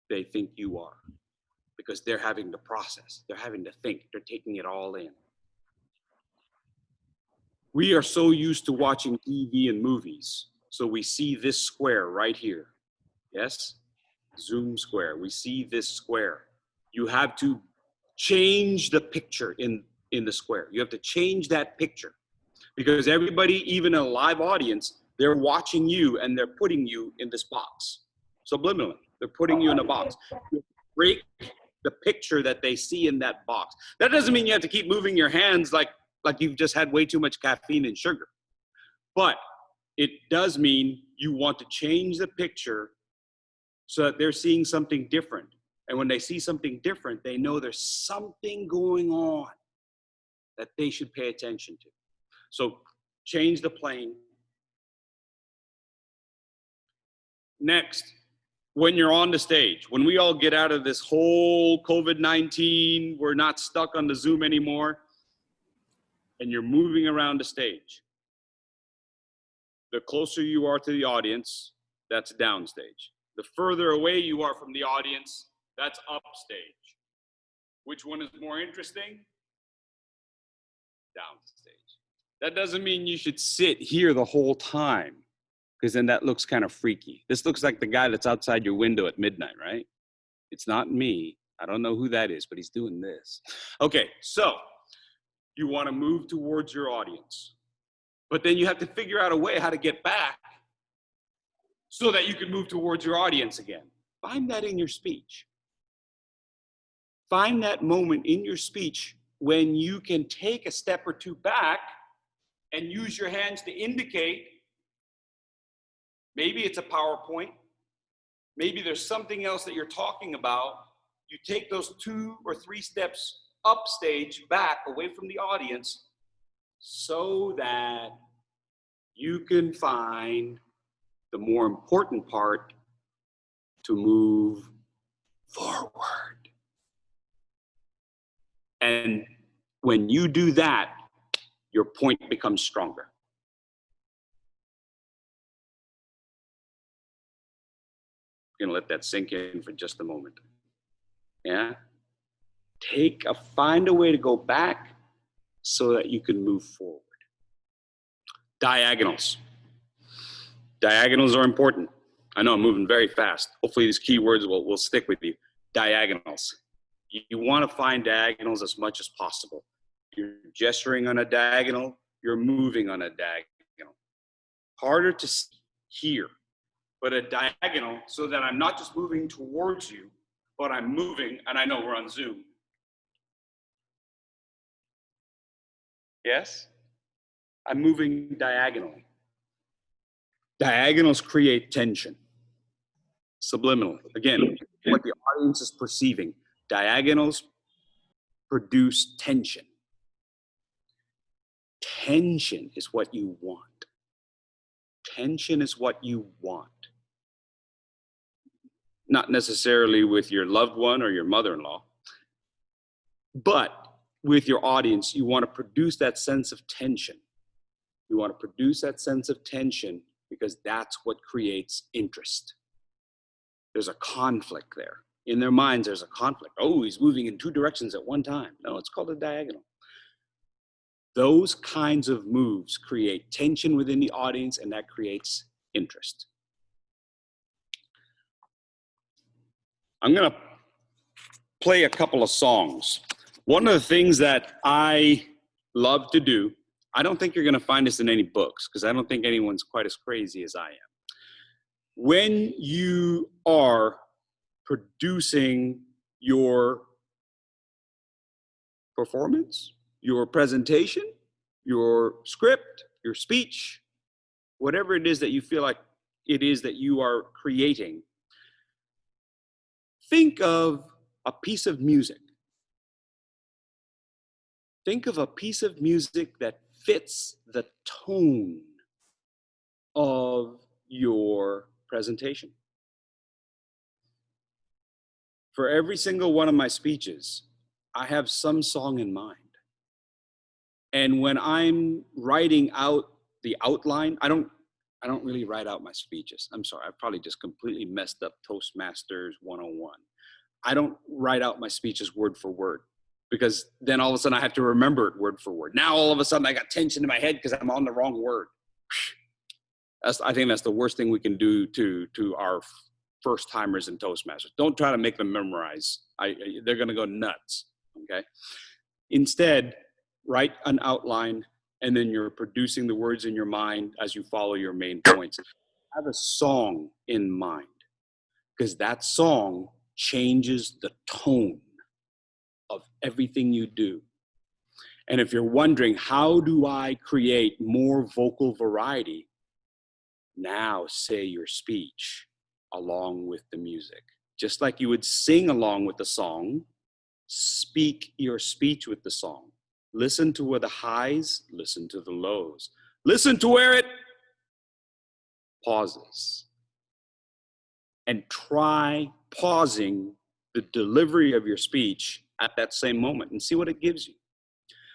E: they think you are. Because they're having to process, they're having to think, they're taking it all in. We are so used to watching TV and movies, so we see this square right here. Yes? Zoom square, we see this square. You have to change the picture in the square. You have to change that picture because everybody, even a live audience, they're watching you and they're putting you in this box. Subliminally, they're putting you in a box. You break the picture that they see in that box. That doesn't mean you have to keep moving your hands like you've just had way too much caffeine and sugar. But it does mean you want to change the picture so that they're seeing something different. And when they see something different, they know there's something going on that they should pay attention to. So change the plane. Next, when you're on the stage, when we all get out of this whole COVID-19, we're not stuck on the Zoom anymore, and you're moving around the stage, the closer you are to the audience, that's downstage. The further away you are from the audience, that's upstage. Which one is more interesting? Downstage. That doesn't mean you should sit here the whole time, because then that looks kind of freaky. This looks like the guy that's outside your window at midnight, right? It's not me. I don't know who that is, but he's doing this. Okay, so you want to move towards your audience, but then you have to figure out a way how to get back so that you can move towards your audience again. Find that in your speech. Find that moment in your speech when you can take a step or two back and use your hands to indicate. Maybe it's a PowerPoint. Maybe there's something else that you're talking about. You take those 2 or 3 steps upstage, back, away from the audience, so that you can find the more important part to move forward. And when you do that, your point becomes stronger. I'm gonna let that sink in for just a moment. Yeah? Find a way to go back so that you can move forward. Diagonals. Diagonals are important. I know I'm moving very fast. Hopefully these keywords will stick with you. Diagonals. You want to find diagonals as much as possible. You're gesturing on a diagonal, you're moving on a diagonal. Harder to see here, but a diagonal so that I'm not just moving towards you, but I'm moving, and I know we're on Zoom. Yes? I'm moving diagonally. Diagonals create tension. Subliminally. Again, what the audience is perceiving. Diagonals produce tension. Tension is what you want. Tension is what you want. Not necessarily with your loved one or your mother-in-law, but with your audience, you want to produce that sense of tension. You want to produce that sense of tension because that's what creates interest. There's a conflict there. In their minds, there's a conflict. Oh, he's moving in 2 directions at one time. No, it's called a diagonal. Those kinds of moves create tension within the audience, and that creates interest. I'm going to play a couple of songs. One of the things that I love to do, I don't think you're going to find this in any books because I don't think anyone's quite as crazy as I am. When you are producing your performance, your presentation, your script, your speech, whatever it is that you feel like it is that you are creating, think of a piece of music. Think of a piece of music that fits the tone of your presentation. For every single one of my speeches, I have some song in mind. And when I'm writing out the outline, I don't really write out my speeches. I'm sorry, I probably just completely messed up Toastmasters 101. I don't write out my speeches word for word because then all of a sudden I have to remember it word for word. Now all of a sudden I got tension in my head because I'm on the wrong word. I think that's the worst thing we can do to our first timers in Toastmasters. Don't try to make them memorize. They're gonna go nuts, okay? Instead, write an outline and then you're producing the words in your mind as you follow your main points. Have a song in mind because that song changes the tone of everything you do. And if you're wondering, how do I create more vocal variety? Now say your speech along with the music. Just like you would sing along with the song, speak your speech with the song. Listen to where the highs, listen to the lows. Listen to where it pauses. and try pausing the delivery of your speech at that same moment and see what it gives you.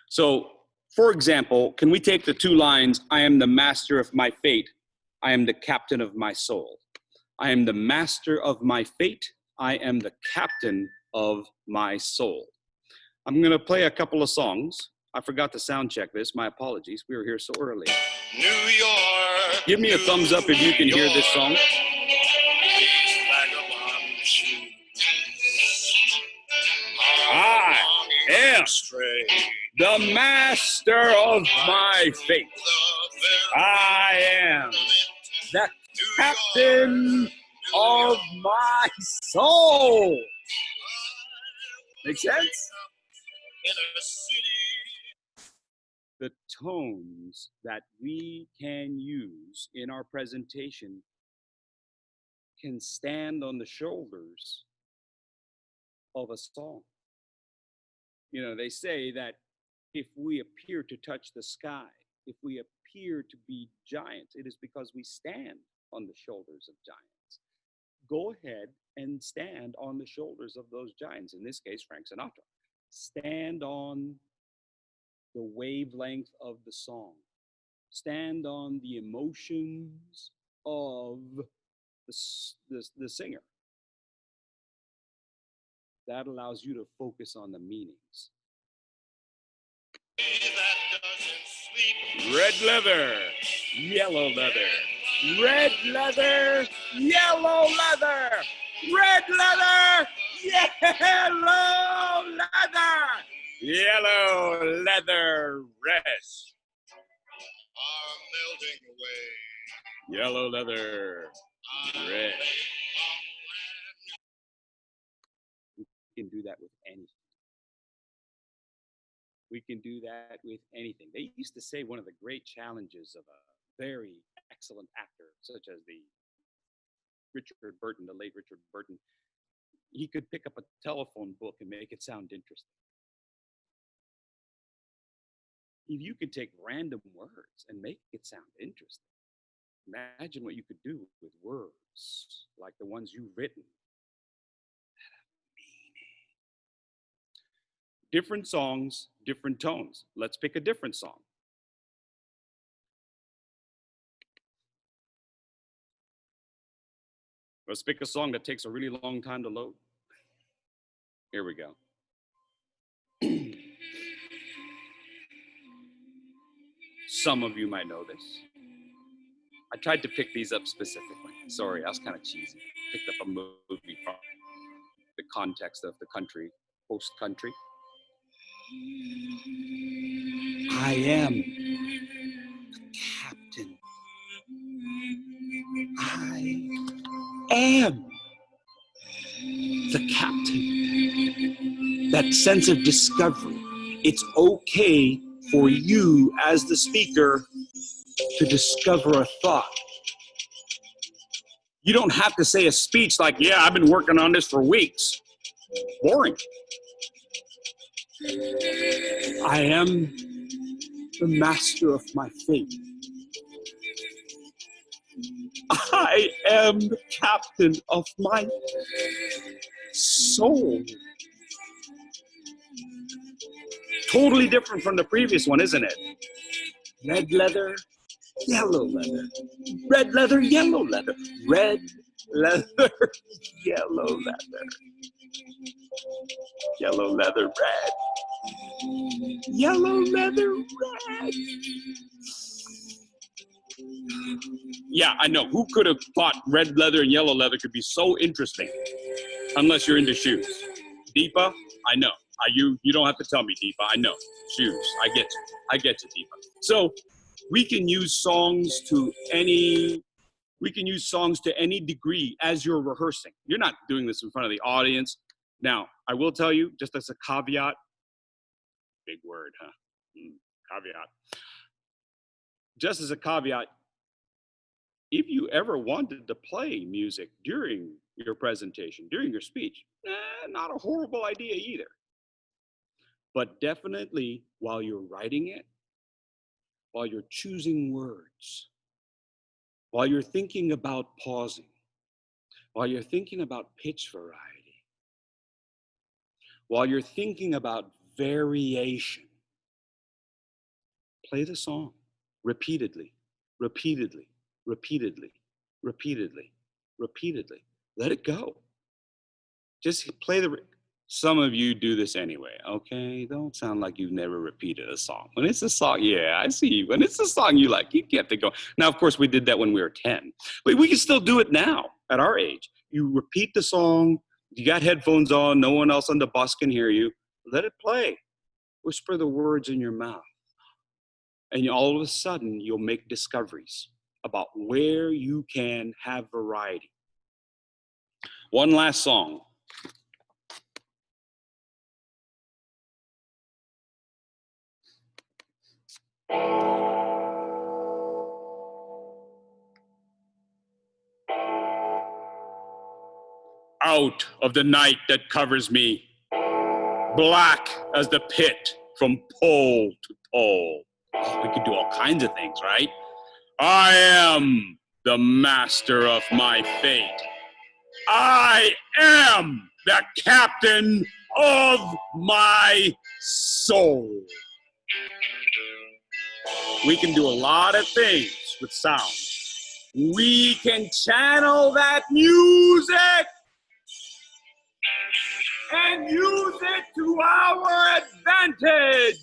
E: So, for example, can we take the two lines, I am the master of my fate, I am the captain of my soul. I am the master of my fate, I am the captain of my soul. I'm gonna play a couple of songs. I forgot to sound check this, my apologies, we were here so early.
G: New York.
E: Give me a thumbs up if you can hear this song. I am the master of my fate. I am the captain of my soul. Make sense? The tones that we can use in our presentation can stand on the shoulders of a song. You know, they say that if we appear to touch the sky, if we appear to be giants, it is because we stand on the shoulders of giants. Go ahead and stand on the shoulders of those giants, in this case, Frank Sinatra. Stand on the wavelength of the song. Stand on the emotions of the singer. That allows you to focus on the meanings. Red leather, yellow leather, red leather, yellow leather, red leather, yellow leather, yellow leather, red.
G: Are melting away.
E: Yellow leather, red. We can do that with anything. We can do that with anything. They used to say one of the great challenges of a very excellent actor, such as the Richard Burton, the late Richard Burton, he could pick up a telephone book and make it sound interesting. If you could take random words and make it sound interesting, imagine what you could do with words like the ones you've written. Different songs, different tones. Let's pick a different song. Let's pick a song that takes a really long time to load. Here we go. Some of you might know this. I tried to pick these up specifically. Sorry, I was kind of cheesy. Picked up a movie from the context of the country, host country. I am the captain. I am the captain. That sense of discovery. It's okay for you as the speaker to discover a thought. You don't have to say a speech like, yeah, I've been working on this for weeks. Boring. I am the master of my fate. I am the captain of my soul. Totally different from the previous one, isn't it? Red leather, yellow leather. Red leather, yellow leather. Red leather, yellow leather. Yellow leather, red. Yellow leather, red. Yeah, I know. Who could have thought red leather and yellow leather could be so interesting? Unless you're into shoes. Deepa, I know. You don't have to tell me, Deepa. I know. Shoes. I get you. I get you, Deepa. So we can use songs to any degree as you're rehearsing. You're not doing this in front of the audience. Now, I will tell you, just as a caveat, big word, huh? Caveat. Just as a caveat, if you ever wanted to play music during your presentation, during your speech, not a horrible idea either. But definitely while you're writing it, while you're choosing words, while you're thinking about pausing, while you're thinking about pitch variety, while you're thinking about variation, play the song repeatedly, repeatedly, repeatedly, repeatedly, repeatedly. Let it go. Just play the. Some of you do this anyway, okay? Don't sound like you've never repeated a song. When it's a song, yeah, I see you. When it's a song you like, you kept it going. Now, of course, we did that when we were 10, but we can still do it now at our age. You repeat the song, you got headphones on, no one else on the bus can hear you. Let it play. Whisper the words in your mouth. And all of a sudden, you'll make discoveries about where you can have variety. One last song. Out of the night that covers me, black as the pit from pole to pole. Oh, we could do all kinds of things, right? I am the master of my fate. I am the captain of my soul. We can do a lot of things with sound. We can channel that music and use it to our advantage.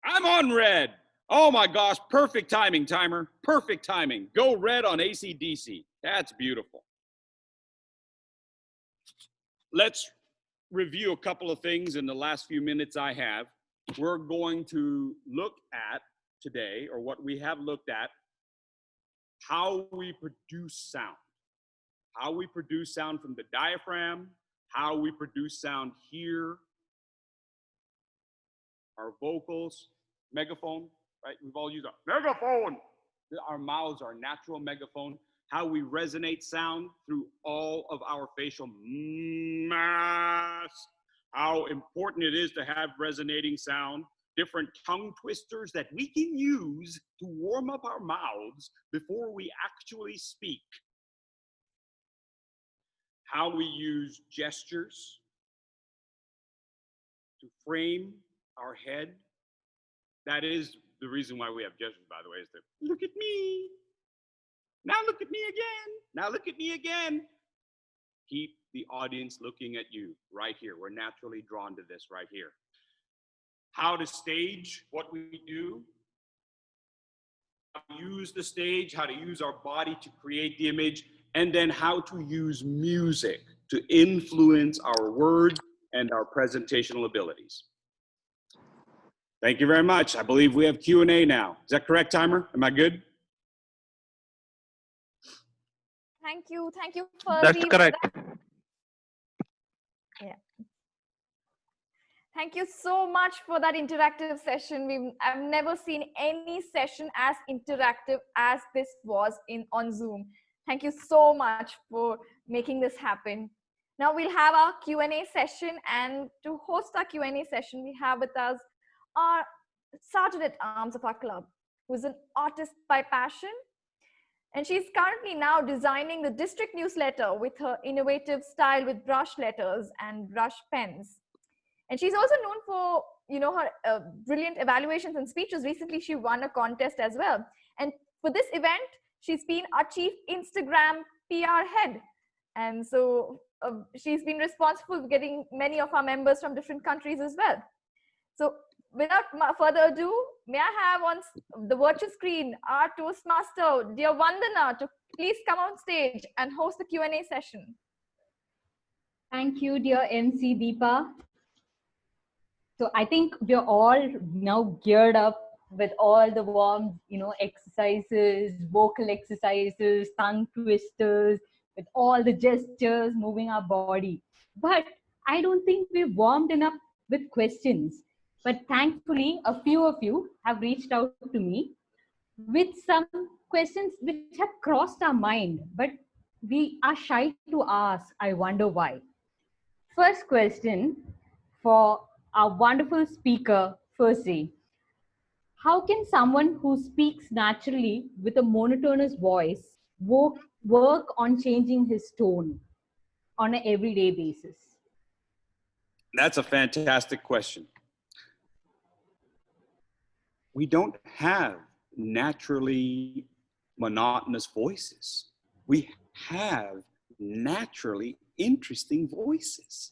E: I'm on red. Oh my gosh, perfect timing, timer. Perfect timing. Go red on AC/DC. That's beautiful. Let's review a couple of things in the last few minutes I have. We're going to look at today, or what we have looked at, how we produce sound. How we produce sound from the diaphragm, how we produce sound here, our vocals, megaphone, right? We've all used our megaphone. Our mouths are natural megaphone. How we resonate sound through all of our facial mass. How important it is to have resonating sound. Different tongue twisters that we can use to warm up our mouths before we actually speak. How we use gestures to frame our head. That is the reason why we have gestures, by the way, is to look at me. Now look at me again. Now look at me again. Keep the audience looking at you right here. We're naturally drawn to this right here. How to stage what we do. How to use the stage, how to use our body to create the image, and then how to use music to influence our words and our presentational abilities. Thank you very much. I believe we have Q&A now. Is that correct, timer? Am I good?
C: Thank you, Fursey.
B: That's correct.
C: Yeah. Thank you so much for that interactive session. I've never seen any session as interactive as this was on Zoom. Thank you so much for making this happen. Now we'll have our Q&A session, and to host our Q&A session, we have with us our Sergeant at Arms of our club, who's an artist by passion. And she's currently now designing the district newsletter with her innovative style with brush letters and brush pens. And she's also known for, her brilliant evaluations and speeches. Recently, she won a contest as well. And for this event, she's been our chief Instagram PR head. And so she's been responsible for getting many of our members from different countries as well. So without further ado, may I have on the virtual screen our Toastmaster, dear Vandana, to please come on stage and host the Q&A session.
H: Thank you, dear MC Deepa. So I think we're all now geared up with all the warm, exercises, vocal exercises, tongue twisters, with all the gestures moving our body. But I don't think we're warmed enough with questions. But thankfully, a few of you have reached out to me with some questions which have crossed our mind, but we are shy to ask. I wonder why. First question for our wonderful speaker, Fursey. How can someone who speaks naturally with a monotonous voice work on changing his tone on an everyday basis?
E: That's a fantastic question. We don't have naturally monotonous voices. We have naturally interesting voices.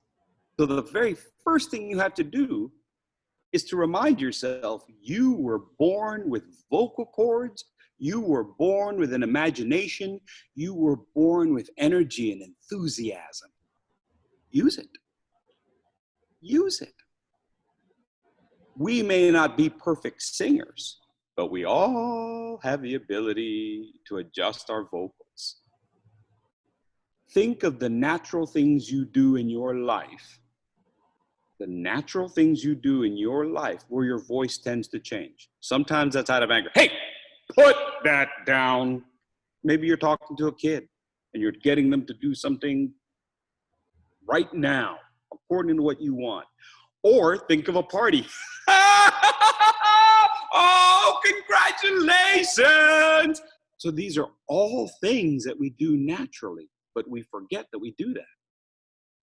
E: So the very first thing you have to do is to remind yourself you were born with vocal cords, you were born with an imagination, you were born with energy and enthusiasm. Use it. Use it. We may not be perfect singers, but we all have the ability to adjust our vocals. Think of the natural things you do in your life, the natural things you do in your life where your voice tends to change. Sometimes that's out of anger. Hey, put that down. Maybe you're talking to a kid and you're getting them to do something right now, according to what you want. Or think of a party. Oh, congratulations. So these are all things that we do naturally, but we forget that we do that.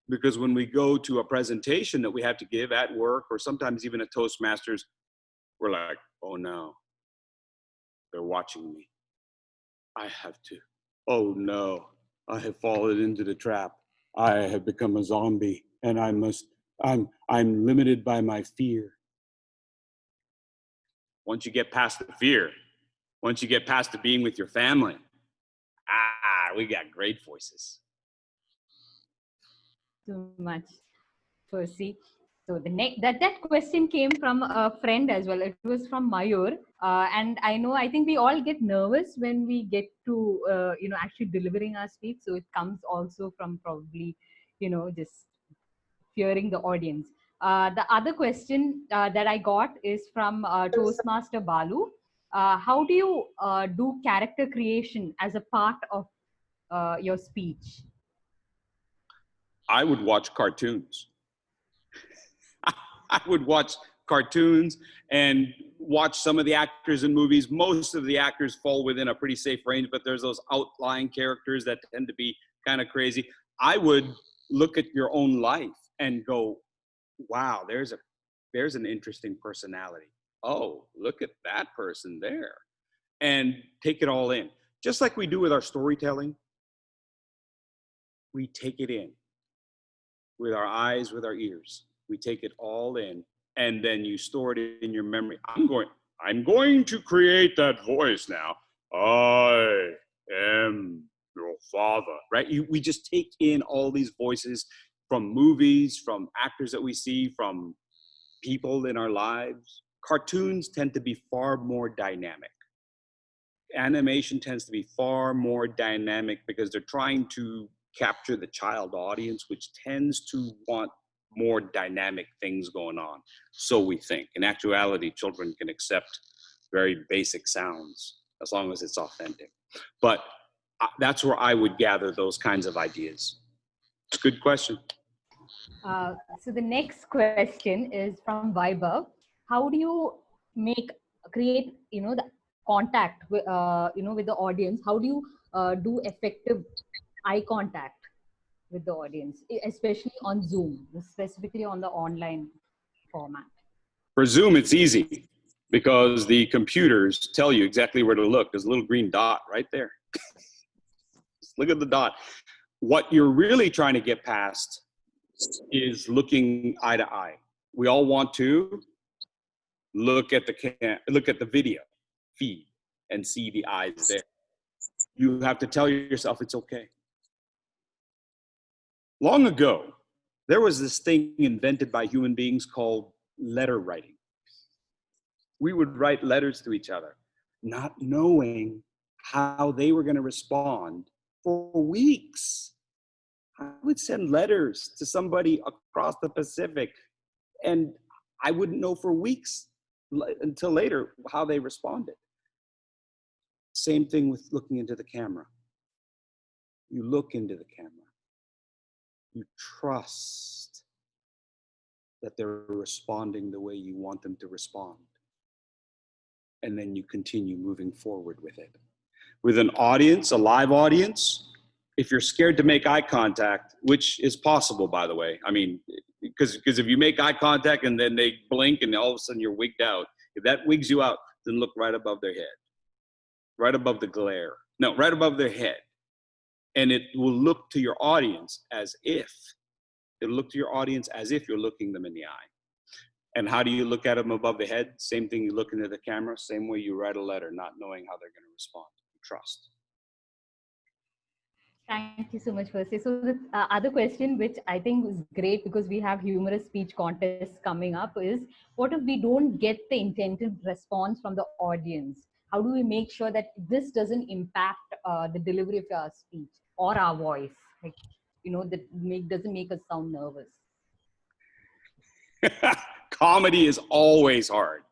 E: Because when we go to a presentation that we have to give at work, or sometimes even at Toastmasters, we're like, oh no, they're watching me. I have to. Oh no, I have fallen into the trap. I have become a zombie and I'm limited by my fear. Once you get past the fear, once you get past the being with your family, we got great voices.
H: So much, Fursey. So the next that question came from a friend as well. It was from Mayur, and I think we all get nervous when we get to actually delivering our speech. So it comes also from probably just fearing the audience. The other question that I got is from Toastmaster Balu. How do you do character creation as a part of your speech?
E: I would watch cartoons. I would watch cartoons and watch some of the actors in movies. Most of the actors fall within a pretty safe range, but there's those outlying characters that tend to be kind of crazy. I would look at your own life and go, wow, there's an interesting personality. Oh, look at that person there. And take it all in. Just like we do with our storytelling, we take it in with our eyes, with our ears. We take it all in, and then you store it in your memory. I'm going to create that voice now. I am your father, right? We just take in all these voices from movies, from actors that we see, from people in our lives. Cartoons tend to be far more dynamic. Animation tends to be far more dynamic because they're trying to capture the child audience, which tends to want more dynamic things going on. So we think. In actuality, children can accept very basic sounds as long as it's authentic. But that's where I would gather those kinds of ideas. It's a good question.
H: So the next question is from Vaibhav. How do you create the contact with with the audience? How do you do effective eye contact with the audience, especially on Zoom, specifically on the online format?
E: For Zoom, it's easy because the computers tell you exactly where to look. There's a little green dot right there. Just look at the dot. What you're really trying to get past is looking eye to eye. We all want to look at the video feed and see the eyes there. You have to tell yourself it's okay. Long ago, there was this thing invented by human beings called letter writing. We would write letters to each other, not knowing how they were going to respond for weeks. I would send letters to somebody across the Pacific, and I wouldn't know for weeks until later how they responded. Same thing with looking into the camera. You look into the camera. You trust that they're responding the way you want them to respond. and then you continue moving forward with it. With an audience, a live audience, if you're scared to make eye contact, which is possible, by the way, I mean, because if you make eye contact and then they blink and all of a sudden you're wigged out, if that wigs you out, then look right above their head, right above the glare. No, right above their head. And it will look to your audience as if, it'll look to your audience as if you're looking them in the eye. And how do you look at them above the head? Same thing, you look into the camera, same way you write a letter, not knowing how they're going to respond. Trust.
H: Thank you so much, Fursey. So the other question, which I think is great because we have humorous speech contests coming up, is what if we don't get the intended response from the audience? How do we make sure that this doesn't impact the delivery of our speech or our voice? Like, you know, that doesn't make us sound nervous.
E: Comedy is always hard.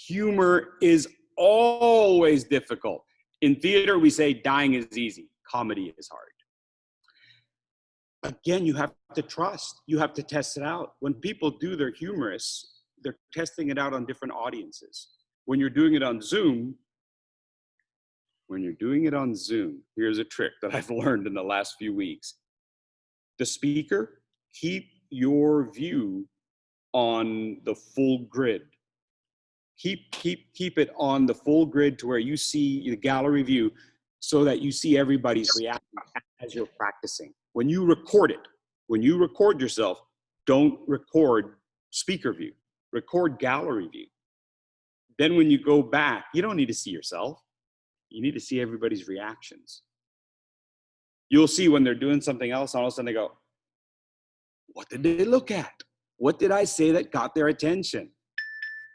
E: Humor is always difficult. In theater, we say dying is easy. Comedy is hard. Again, you have to trust. You have to test it out. When people do their humorous, they're testing it out on different audiences. When you're doing it on Zoom, here's a trick that I've learned in the last few weeks. The speaker, keep your view on the full grid. Keep it on the full grid to where you see the gallery view so that you see everybody's reaction as you're practicing. When you record it, when you record yourself, don't record speaker view, record gallery view. Then when you go back, you don't need to see yourself. You need to see everybody's reactions. You'll see when they're doing something else, and all of a sudden they go, what did they look at? What did I say that got their attention?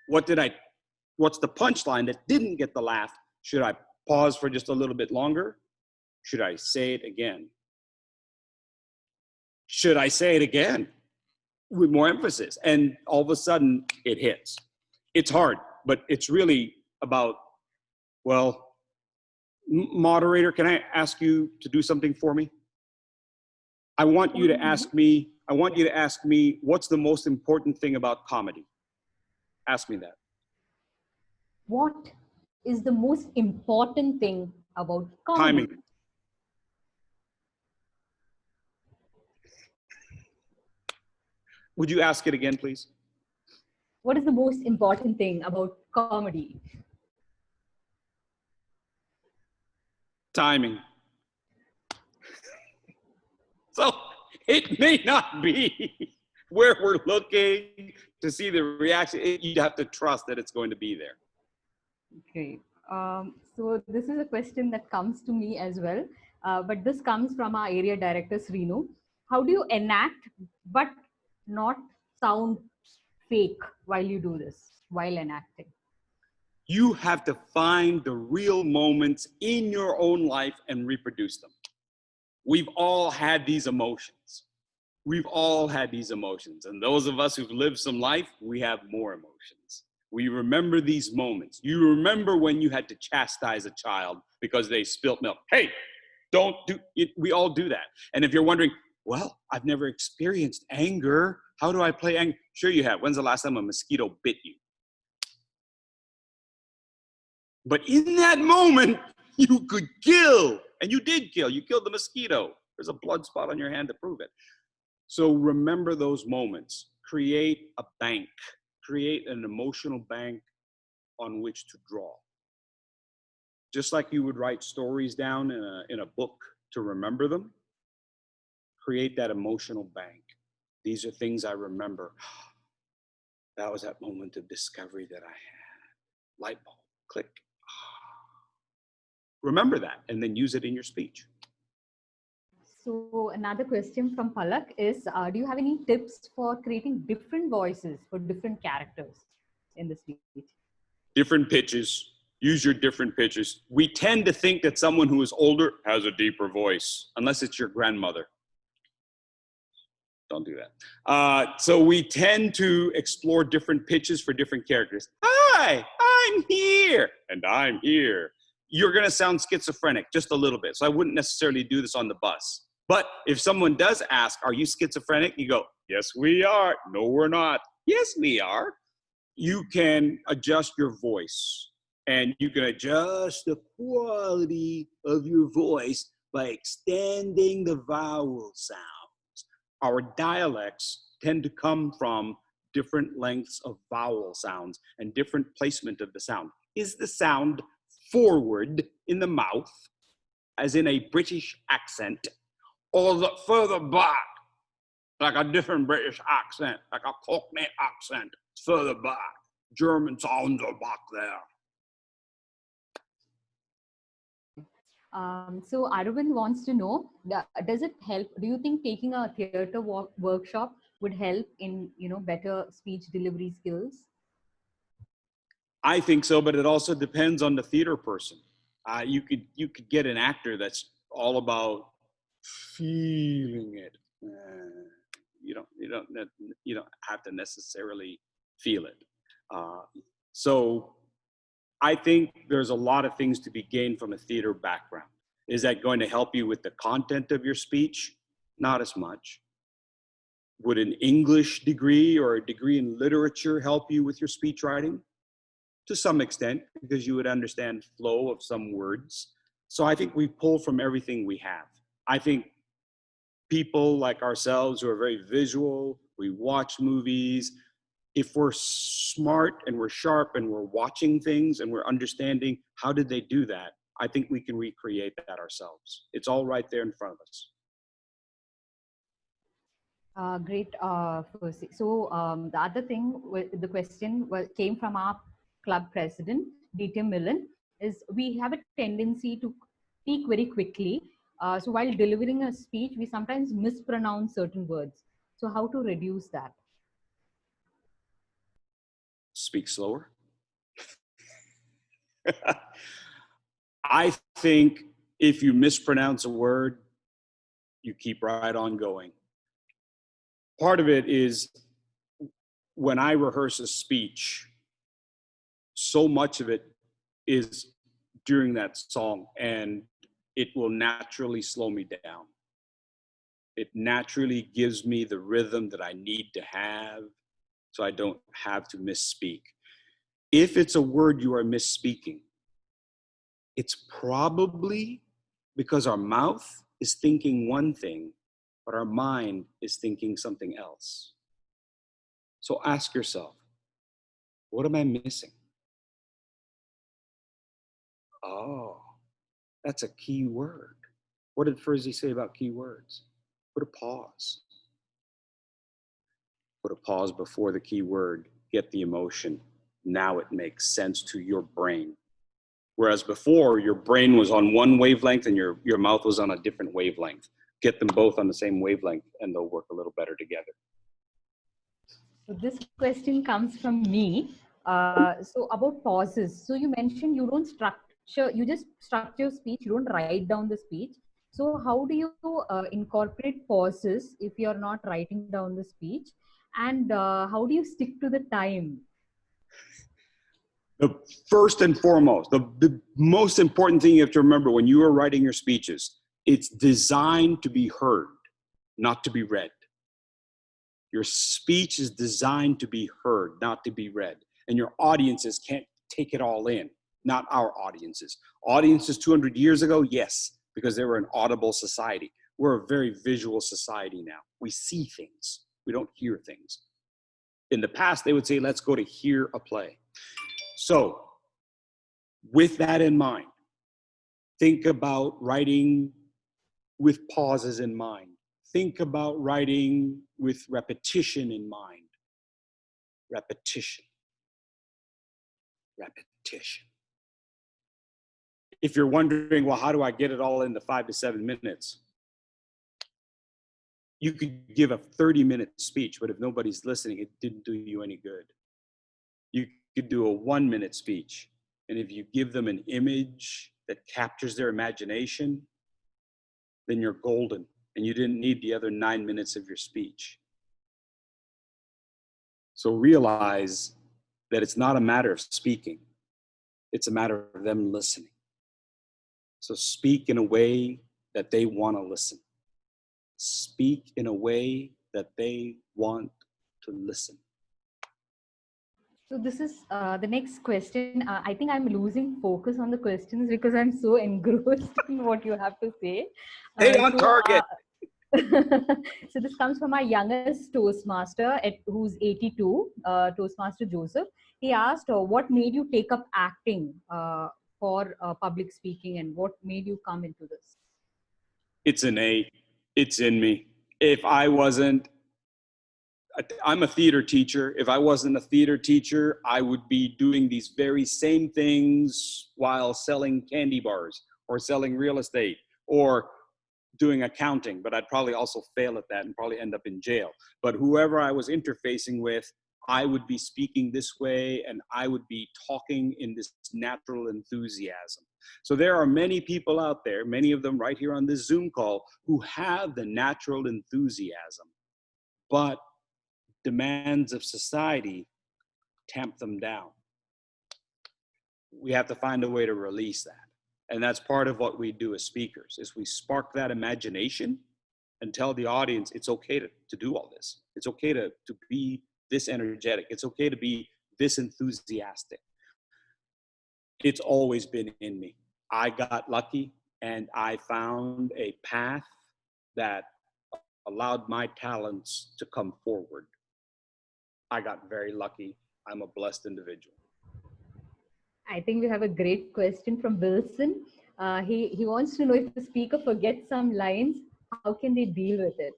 E: What's the punchline that didn't get the laugh? Should I pause for just a little bit longer? Should I say it again? Should I say it again with more emphasis? And all of a sudden it hits. It's hard, but it's really about, well, moderator, can I ask you to do something for me? I want you to ask me, what's the most important thing about comedy? Ask me that.
H: What is the most important thing about comedy?
E: Timing. Would you ask it again, please?
H: What is the most important thing about comedy?
E: Timing. So it may not be where we're looking to see the reaction. You'd have to trust that it's going to be there.
H: Great. So this is a question that comes to me as well, but this comes from our area director, Srinu. How do you enact but not sound fake while you do this, while enacting?
E: You have to find the real moments in your own life and reproduce them. We've all had these emotions. We've all had these emotions. And those of us who've lived some life, we have more emotions. We remember these moments. You remember when you had to chastise a child because they spilt milk. Hey, don't do it. We all do that. And if you're wondering, well, I've never experienced anger. How do I play anger? Sure you have. When's the last time a mosquito bit you? But in that moment, you could kill. And you did kill. You killed the mosquito. There's a blood spot on your hand to prove it. So remember those moments. Create a bank. Create an emotional bank on which to draw. Just like you would write stories down in a book to remember them, create that emotional bank. These are things I remember. That was that moment of discovery that I had. Light bulb, click. Remember that and then use it in your speech.
H: So another question from Palak is, do you have any tips for creating different voices for different characters in the speech? Different pitches.
E: Use your different pitches. We tend to think that someone who is older has a deeper voice, unless it's your grandmother. Don't do that. So we tend to explore different pitches for different characters. Hi, I'm here, and I'm here. You're going to sound schizophrenic just a little bit. So I wouldn't necessarily do this on the bus. But if someone does ask, are you schizophrenic? You go, yes, we are. No, we're not. Yes, we are. You can adjust your voice.
I: And you can adjust the quality of your voice by extending the vowel sounds. Our dialects tend to come from different lengths of vowel sounds and different placement of the sound. Is the sound forward in the mouth, as in a British accent, or the further back, like a different British accent, like a Cockney accent, further back? German sounds are back there.
H: So Arvind wants to know, does it help? Do you think taking a theater workshop would help in, better speech delivery skills?
I: I think so, but it also depends on the theater person. You could get an actor that's all about feeling it. You don't have to necessarily feel it. So I think there's a lot of things to be gained from a theater background. Is that going to help you with the content of your speech? Not as much. Would an English degree or a degree in literature help you with your speech writing? To some extent, because you would understand flow of some words. So I think we pull from everything we have. I think people like ourselves who are very visual, we watch movies, if we're smart and we're sharp and we're watching things and we're understanding how did they do that, I think we can recreate that ourselves. It's all right there in front of us.
H: Great, Fursey. So the other thing, the question came from our club president, DTM Millen, is we have a tendency to speak very quickly. So while delivering a speech, we sometimes mispronounce certain words. So how to reduce that?
I: Speak slower. I think if you mispronounce a word, you keep right on going. Part of it is when I rehearse a speech, so much of it is during that song, and it will naturally slow me down. It naturally gives me the rhythm that I need to have so I don't have to misspeak. If it's a word you are misspeaking, it's probably because our mouth is thinking one thing, but our mind is thinking something else. So ask yourself, what am I missing? Oh, that's a key word. What did Fursey say about key words? Put a pause. Put a pause before the key word. Get the emotion. Now it makes sense to your brain. Whereas before, your brain was on one wavelength and your mouth was on a different wavelength. Get them both on the same wavelength and they'll work a little better together.
H: So this question comes from me. So about pauses. So you mentioned you don't structure, you just structure speech, you don't write down the speech. So how do you incorporate pauses if you're not writing down the speech? And how do you stick to the time?
I: The first and foremost, the most important thing you have to remember when you are writing your speeches, it's designed to be heard, not to be read. Your speech is designed to be heard, not to be read. And your audiences can't take it all in, not our audiences. Audiences 200 years ago, yes, because they were an audible society. We're a very visual society now. We see things, we don't hear things. In the past, they would say, let's go to hear a play. So, with that in mind, think about writing with pauses in mind. Think about writing with repetition in mind. Repetition. Repetition. If you're wondering, well, how do I get it all into 5 to 7 minutes? You could give a 30-minute speech, but if nobody's listening, it didn't do you any good. You could do a 1-minute speech, and if you give them an image that captures their imagination, then you're golden, and you didn't need the other 9 minutes of your speech. So realize that it's not a matter of speaking, it's a matter of them listening. So speak in a way that they want to listen. Speak in a way that they want to listen.
H: So this is the next question. I think I'm losing focus on the questions because I'm so engrossed in what you have to say.
I: Stay on
H: So,
I: target.
H: so this comes from our youngest Toastmaster, who's 82, Toastmaster Joseph. He asked, what made you take up acting for public speaking, and what made you come into this?
I: It's innate. It's in me. If I wasn't, I'm a theater teacher. If I wasn't a theater teacher, I would be doing these very same things while selling candy bars or selling real estate or doing accounting, but I'd probably also fail at that and probably end up in jail. But whoever I was interfacing with, I would be speaking this way and I would be talking in this natural enthusiasm. So there are many people out there, many of them right here on this Zoom call, who have the natural enthusiasm, but demands of society tamp them down. We have to find a way to release that. And that's part of what we do as speakers, is we spark that imagination and tell the audience it's okay to do all this. It's okay to be this energetic. It's okay to be this enthusiastic. It's always been in me. I got lucky and I found a path that allowed my talents to come forward. I got very lucky. I'm a blessed individual.
H: I think we have a great question from Wilson. He wants to know, if the speaker forgets some lines, how can they deal with it?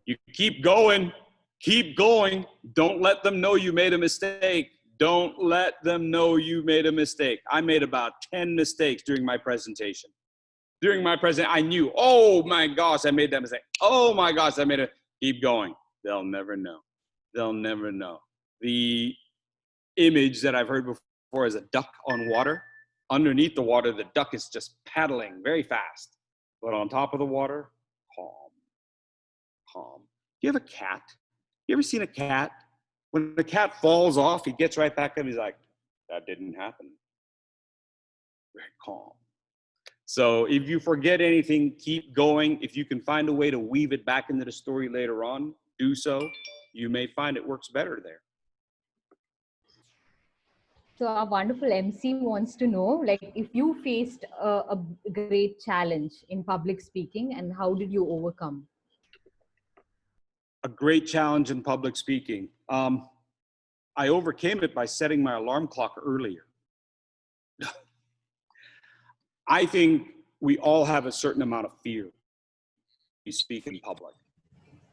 I: You keep going. Keep going. Don't let them know you made a mistake. Don't let them know you made a mistake. I made about 10 mistakes during my presentation. During my presentation, I knew, oh my gosh, I made that mistake. Oh my gosh, I made it. Keep going. They'll never know. They'll never know. The image that I've heard before is a duck on water. Underneath the water, the duck is just paddling very fast. But on top of the water, calm, calm. Do you have a cat? You ever seen a cat? When the cat falls off, he gets right back up. He's like, that didn't happen. Very calm. So if you forget anything, keep going. If you can find a way to weave it back into the story later on, do so. You may find it works better there.
H: So our wonderful MC wants to know, like, if you faced a great challenge in public speaking, and how did you overcome?
I: A great challenge in public speaking. I overcame it by setting my alarm clock earlier. I think we all have a certain amount of fear. You speak in public.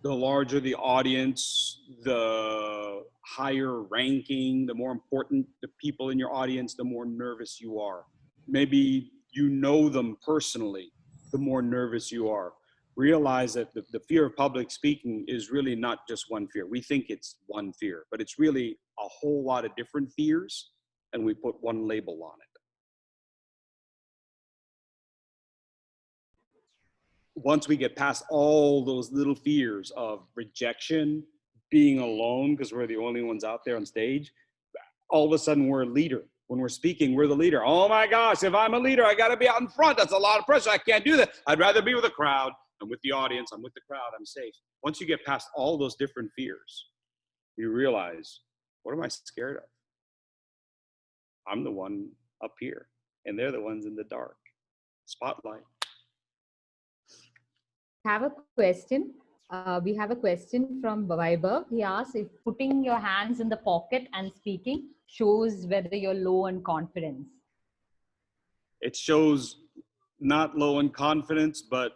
I: The larger the audience, the higher ranking, the more important the people in your audience, the more nervous you are. Maybe you know them personally, the more nervous you are. Realize that the fear of public speaking is really not just one fear. We think it's one fear, but it's really a whole lot of different fears, and we put one label on it. Once we get past all those little fears of rejection, being alone because we're the only ones out there on stage, all of a sudden we're a leader. When we're speaking, we're the leader. Oh my gosh, if I'm a leader, I got to be out in front. That's a lot of pressure. I can't do that. I'd rather be with a crowd. I'm with the audience. I'm with the crowd. I'm safe. Once you get past all those different fears, you realize, what am I scared of? I'm the one up here, and they're the ones in the dark. Spotlight.
H: Have a question. We have a question from Viber. He asks if putting your hands in the pocket and speaking shows whether you're low on confidence.
I: It shows not low in confidence, but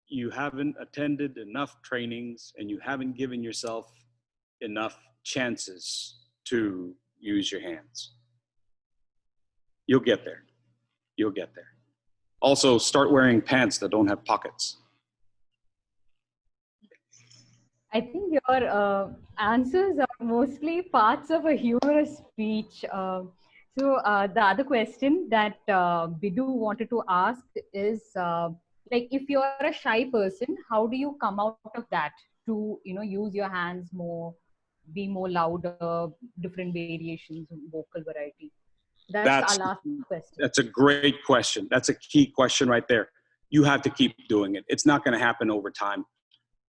I: you haven't attended enough trainings and you haven't given yourself enough chances to use your hands. You'll get there. You'll get there. Also, start wearing pants that don't have pockets.
H: I think your answers are mostly parts of a humorous speech. So the other question that Bidu wanted to ask is, like, if you're a shy person, how do you come out of that to, use your hands more, be more louder, different variations, vocal variety? That's our last question.
I: That's a great question. That's a key question right there. You have to keep doing it. It's not going to happen over time.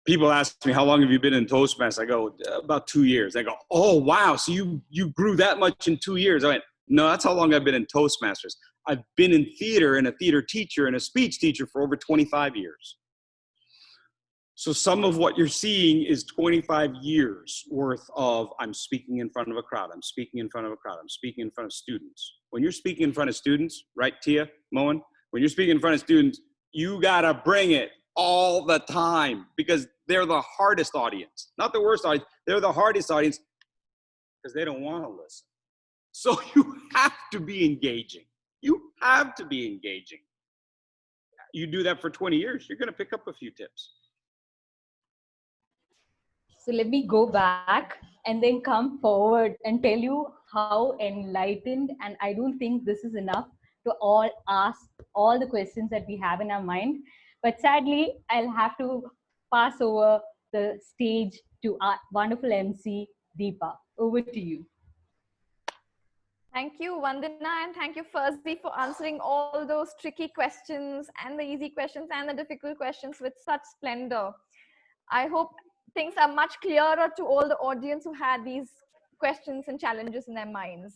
I: people ask me, how long have you been in Toastmasters? I go, about 2 years. I go, oh, wow. So you grew that much in 2 years. I went, no, that's how long I've been in Toastmasters. I've been in theater and a theater teacher and a speech teacher for over 25 years. So some of what you're seeing is 25 years worth of, I'm speaking in front of a crowd. I'm speaking in front of a crowd. I'm speaking in front of students. When you're speaking in front of students, right, Tia, Moen? When you're speaking in front of students, you gotta bring it all the time because they're the hardest audience, not the worst audience. They're the hardest audience because they don't want to listen. So you have to be engaging. You have to be engaging. You do that for 20 years, you're going to pick up a few tips.
H: So let me go back and then come forward and tell you how enlightened, and I don't think this is enough to all ask all the questions that we have in our mind. But sadly, I'll have to pass over the stage to our wonderful MC, Deepa. Over to you.
C: Thank you, Vandana, and thank you, Fursey, for answering all those tricky questions and the easy questions and the difficult questions with such splendor. I hope things are much clearer to all the audience who had these questions and challenges in their minds.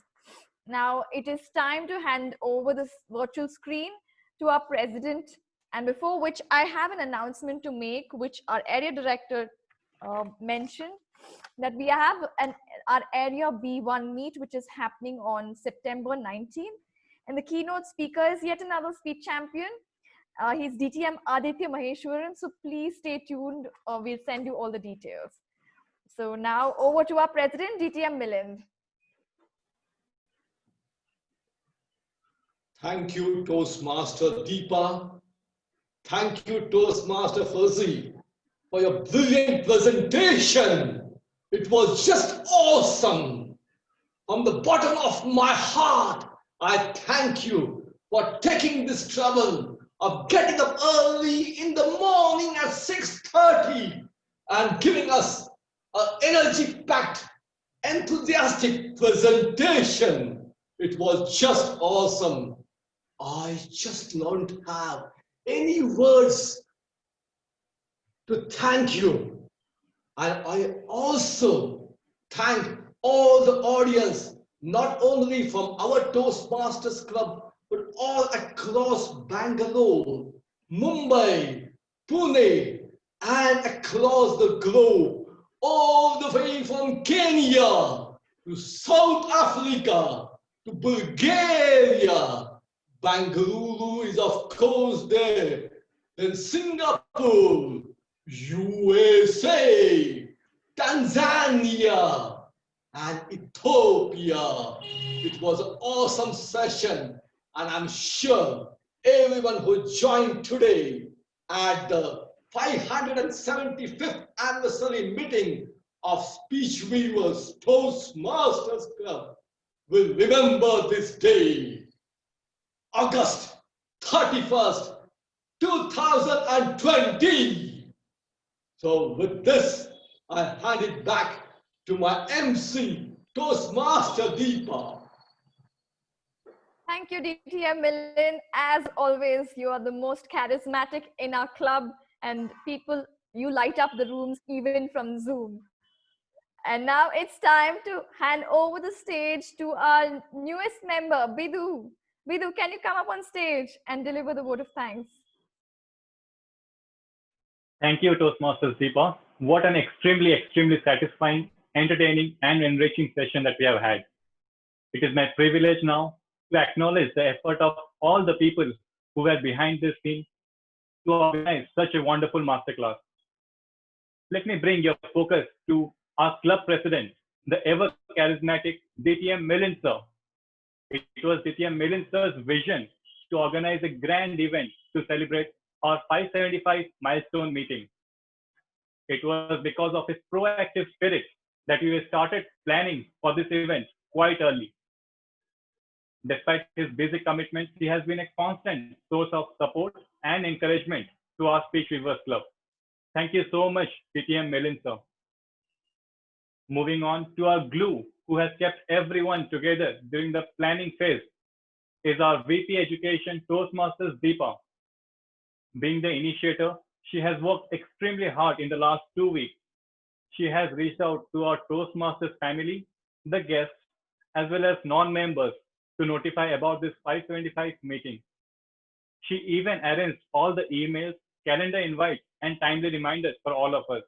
C: Now it is time to hand over this virtual screen to our president, and before which I have an announcement to make, which our area director mentioned, that we have our area B1 meet, which is happening on September 19th. And the keynote speaker is yet another speech champion. He's DTM Aditya Maheshwaran. So please stay tuned. We'll send you all the details. So now over to our president, DTM Milind.
D: Thank you, Toastmaster Deepa. Thank you, Toastmaster Fursey, for your brilliant presentation. It was just awesome. From the bottom of my heart, I thank you for taking this trouble of getting up early in the morning at 6:30 and giving us an energy-packed, enthusiastic presentation. It was just awesome. I just don't have any words to thank you. And I also thank all the audience, not only from our Toastmasters Club, but all across Bangalore, Mumbai, Pune, and across the globe, all the way from Kenya to South Africa to Bulgaria. Bangalore is of course there, then Singapore, USA, Tanzania, and Ethiopia. It was an awesome session, and I'm sure everyone who joined today at the 575th anniversary meeting of Speech Weavers Toastmasters Club will remember this day, August 31st, 2020. So with this, I hand it back to my MC, Toastmaster Deepa.
C: Thank you, DTM Milind. As always, you are the most charismatic in our club, and people, you light up the rooms even from Zoom. And now it's time to hand over the stage to our newest member, Bidu. Bidu, can you come up on stage and deliver the vote of thanks?
J: Thank you, Toastmasters Deepa. What an extremely satisfying, entertaining, and enriching session that we have had. It is my privilege now to acknowledge the effort of all the people who were behind this scene to organize such a wonderful masterclass. Let me bring your focus to our club president, the ever charismatic DTM Milind sir. It was DTM Milind sir's vision to organize a grand event to celebrate our 575 milestone meeting. It was because of his proactive spirit that we started planning for this event quite early. Despite his busy commitments, he has been a constant source of support and encouragement to our Speech Weavers Club. Thank you so much, DTM Milind sir. Moving on to our glue, who has kept everyone together during the planning phase, is our VP Education Toastmasters Deepa. Being the initiator, She has worked extremely hard in the last 2 weeks. She has reached out to our Toastmasters family, the guests, as well as non-members to notify about this 575 meeting. She even arranged all the emails, calendar invites, and timely reminders for all of us.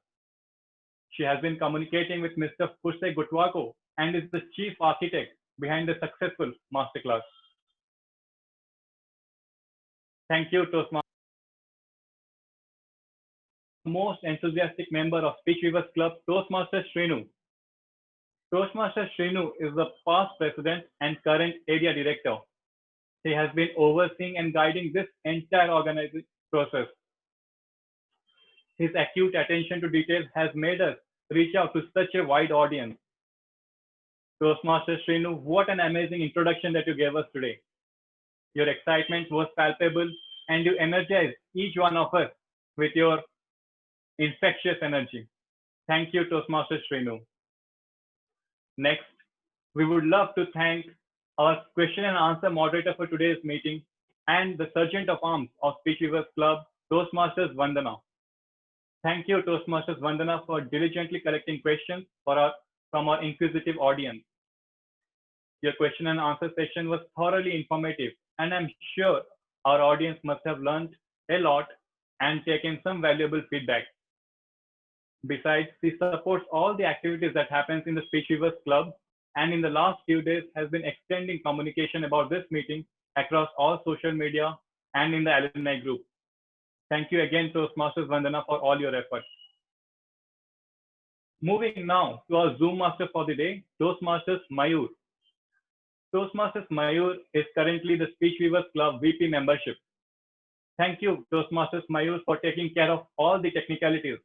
J: She has been communicating with Mr. Fursey Gotuaco and is the chief architect behind the successful masterclass. Thank you, Toastmasters. Most enthusiastic member of Speech Weavers Club, Toastmaster Shrinu. Toastmaster Shrinu is the past president and current area director. He has been overseeing and guiding this entire organizing process. His acute attention to detail has made us reach out to such a wide audience. Toastmaster Shrinu, what an amazing introduction that you gave us today. Your excitement was palpable and you energized each one of us with your infectious energy. Thank you, Toastmaster Shrinu. Next, we would love to thank our question and answer moderator for today's meeting and the Sergeant of Arms of Speech Weavers Club, Toastmasters Vandana. Thank you, Toastmasters Vandana, for diligently collecting questions from our inquisitive audience. Your question and answer session was thoroughly informative, and I'm sure our audience must have learned a lot and taken some valuable feedback. Besides, he supports all the activities that happens in the Speech Weavers Club, and in the last few days has been extending communication about this meeting across all social media and in the alumni group. Thank you again, Toastmasters Vandana, for all your efforts. Moving now to our Zoom master for the day, Toastmasters Mayur. Toastmasters Mayur is currently the Speech Weavers Club VP membership. Thank you, Toastmasters Mayur, for taking care of all the technicalities.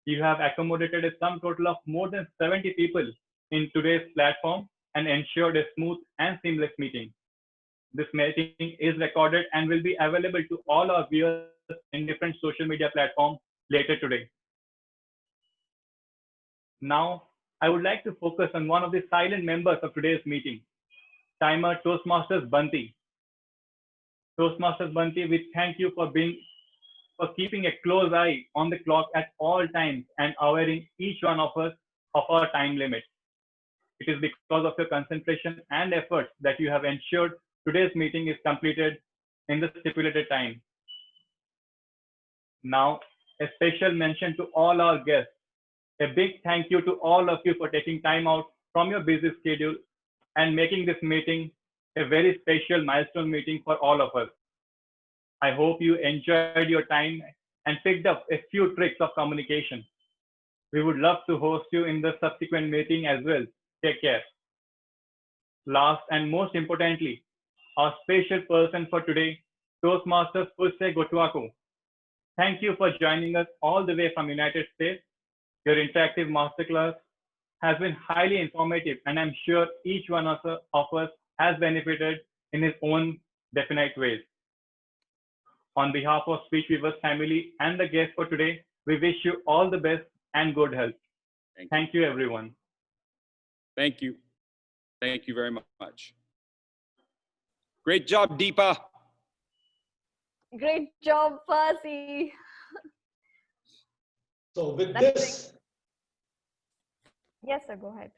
J: You have accommodated a sum total of more than 70 people in today's platform and ensured a smooth and seamless meeting. This meeting is recorded and will be available to all our viewers in different social media platforms later today. Now, I would like to focus on one of the silent members of today's meeting, timer Toastmasters Bunty. Toastmasters Bunty, we thank you for keeping a close eye on the clock at all times and awaiting each one of us of our time limit. It is because of your concentration and efforts that you have ensured today's meeting is completed in the stipulated time. Now, a special mention to all our guests. A big thank you to all of you for taking time out from your busy schedule and making this meeting a very special milestone meeting for all of us. I hope you enjoyed your time and picked up a few tricks of communication. We would love to host you in the subsequent meeting as well. Take care. Last and most importantly, our special person for today, Toastmasters Fursey Gotuaco. Thank you for joining us all the way from United States. Your interactive masterclass has been highly informative, and I'm sure each one of us has benefited in his own definite ways. On behalf of Speech Weavers family and the guests for today, we wish you all the best and good health. Thank you, everyone.
E: Thank you. Thank you very much. Great job, Deepa.
C: Great job, Fursey.
D: So with this,
C: yes, sir, go ahead.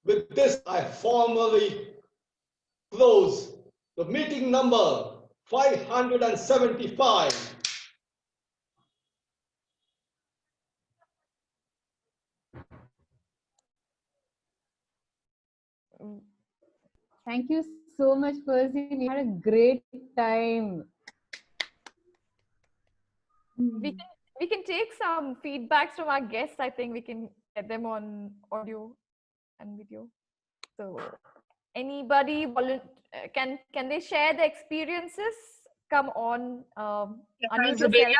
D: With this, I formally close the meeting number 575.
H: Thank you so much, Fursey. We had a great time.
C: We can take some feedbacks from our guests. I think we can get them on audio and video. So anybody can they share their experiences? Come on, unmute yourself.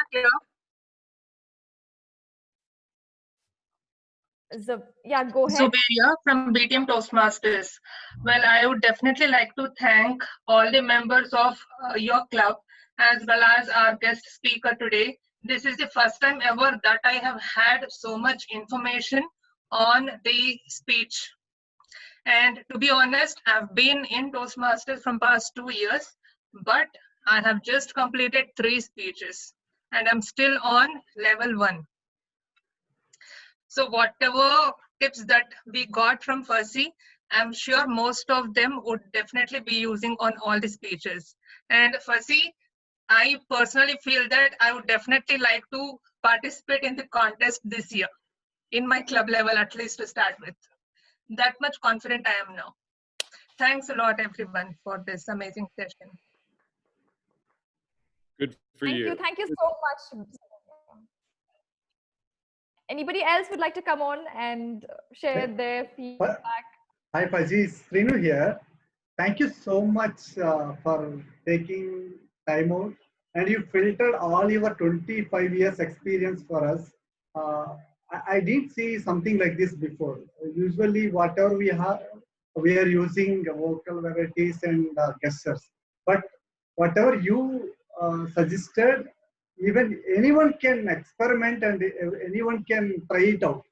C: Yeah, go ahead.
K: Zuberia from BTM Toastmasters. Well, I would definitely like to thank all the members of your club as well as our guest speaker today. This is the first time ever that I have had so much information on the speech. And to be honest, I've been in Toastmasters from past 2 years, but I have just completed 3 speeches. and I'm still on level 1. So whatever tips that we got from Fursey, I'm sure most of them would definitely be using on all the speeches. And Fursey, I personally feel that I would definitely like to participate in the contest this year, in my club level at least to start with. That much confident I am now. Thanks a lot everyone for this amazing session.
E: Good for you.
C: Thank you so much. Anybody else would like to come on and share their feedback?
A: Hi, Fuzzy. Srinu here. Thank you so much for taking time out, and you filtered all your 25 years experience for us. I didn't see something like this before. Usually, whatever we have, we are using vocal varieties and gestures. But whatever you suggested, even anyone can experiment and anyone can try it out.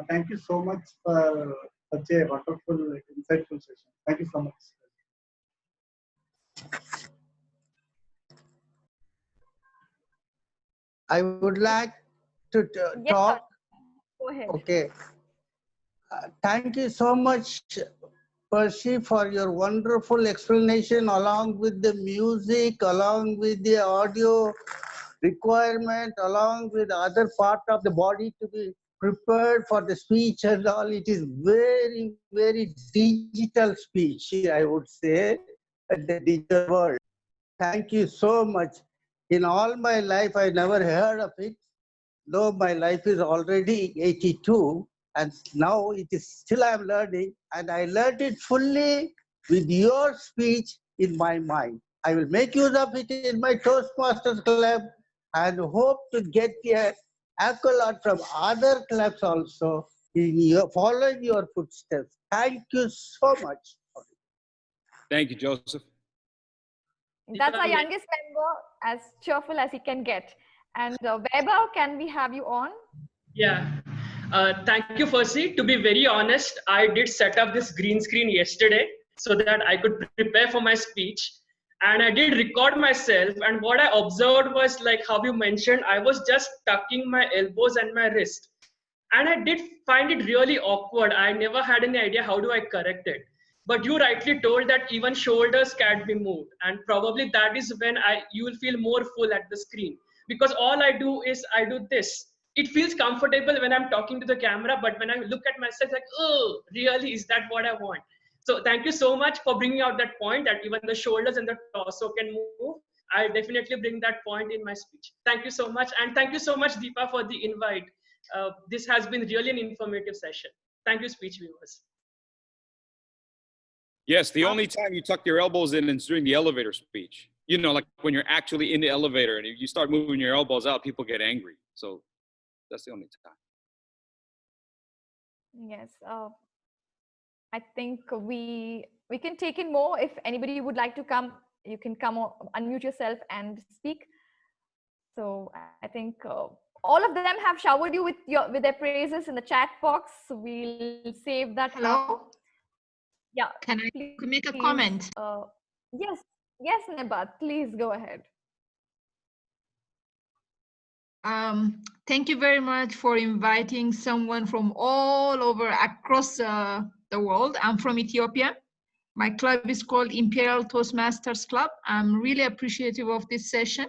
A: Thank you so much for such a wonderful, insightful session. Thank you so much.
B: I would like to talk.
C: Go ahead.
B: Okay. Thank you so much, Percy, for your wonderful explanation along with the music, along with the audio requirement, along with other part of the body to be prepared for the speech and all. It is very, very digital speech, I would say, at the digital world. Thank you so much. In all my life, I never heard of it, though my life is already 82, and now it is still I'm learning, and I learned it fully with your speech in my mind. I will make use of it in my Toastmasters club and hope to get a accolade from other clubs also in your, following your footsteps. Thank you so much.
E: Thank you, Joseph.
C: That's our youngest member, as cheerful as he can get. And Weber, can we have you on?
F: Yeah. Thank you, Fursey. To be very honest, I did set up this green screen yesterday so that I could prepare for my speech. And I did record myself. And what I observed was, like how you mentioned, I was just tucking my elbows and my wrist. And I did find it really awkward. I never had any idea how do I correct it. But you rightly told that even shoulders can't be moved. And probably that is when you will feel more full at the screen. Because all I do is I do this. It feels comfortable when I'm talking to the camera, but when I look at myself, like, oh, really, is that what I want? So thank you so much for bringing out that point that even the shoulders and the torso can move. I'll definitely bring that point in my speech. Thank you so much. And thank you so much, Deepa, for the invite. This has been really an informative session. Thank you, speech viewers.
E: Yes, the only time you tuck your elbows in is during the elevator speech. You know, like when you're actually in the elevator and if you start moving your elbows out, people get angry. So that's the only time.
C: Yes. I think we can take in more. If anybody would like to come, you can come on, unmute yourself and speak. So I think all of them have showered you with their praises in the chat box. So we'll save that.
L: Hello?
C: Yeah.
L: Can I
C: please,
L: make a comment?
C: Yes, Nebat, please go ahead.
L: Thank you very much for inviting someone from all over across the world. I'm from Ethiopia. My club is called Imperial Toastmasters Club. I'm really appreciative of this session.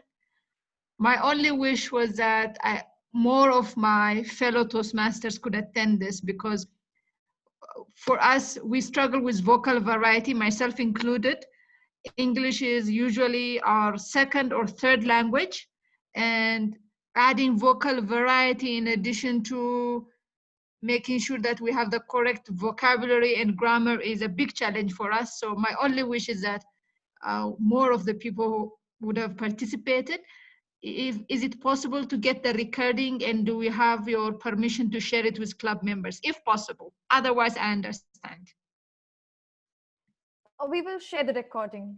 L: My only wish was that more of my fellow Toastmasters could attend this, because for us, we struggle with vocal variety, myself included. English is usually our second or third language, and adding vocal variety in addition to making sure that we have the correct vocabulary and grammar is a big challenge for us. So my only wish is that more of the people would have participated. Is it possible to get the recording, and do we have your permission to share it with club members, if possible? Otherwise, I understand.
C: We will share the recording.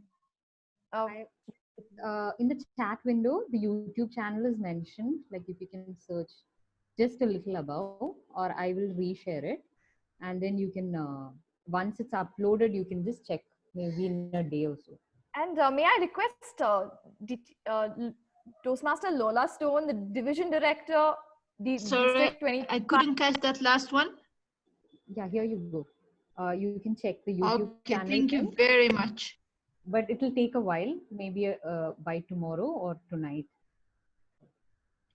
H: In the chat window, the YouTube channel is mentioned. Like if you can search just a little above, or I will reshare it, and then you can once it's uploaded, you can just check maybe in a day or so.
C: And may I request Toastmaster Lola Stone, the division director, the
L: Sorry,
C: District 20.
L: I couldn't catch that last one.
H: Yeah, here you go. You can check the YouTube
L: Okay,
H: channel
L: thank you
H: link,
L: very much.
H: but it will take a while, maybe by tomorrow or tonight.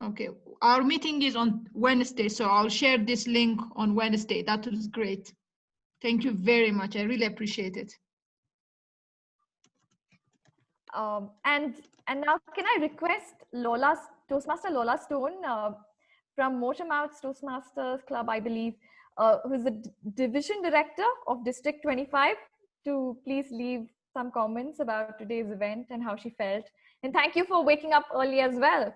L: Okay, our meeting is on Wednesday, so I'll share this link on Wednesday. That was great. Thank you very much. I really appreciate it.
C: And now can I request Toastmaster Lola Stone from Motor Mouth's Toastmasters Club, I believe, who's the division director of District 25, to please leave some comments about today's event and how she felt. And thank you for waking up early as well.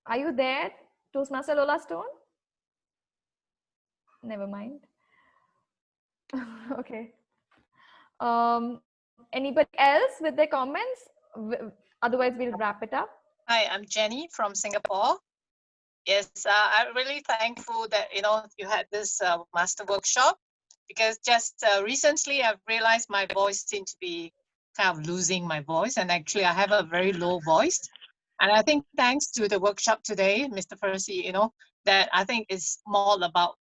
C: Are you there, Toastmaster Lola Stone? Never mind. Okay. Anybody else with their comments? Otherwise, we'll wrap it up.
M: Hi, I'm Jenny from Singapore. Yes, I'm really thankful that you had this master workshop, because just recently I've realized my voice seemed to be kind of losing my voice, and actually I have a very low voice. And I think thanks to the workshop today, Mr. Fursey, that I think is more about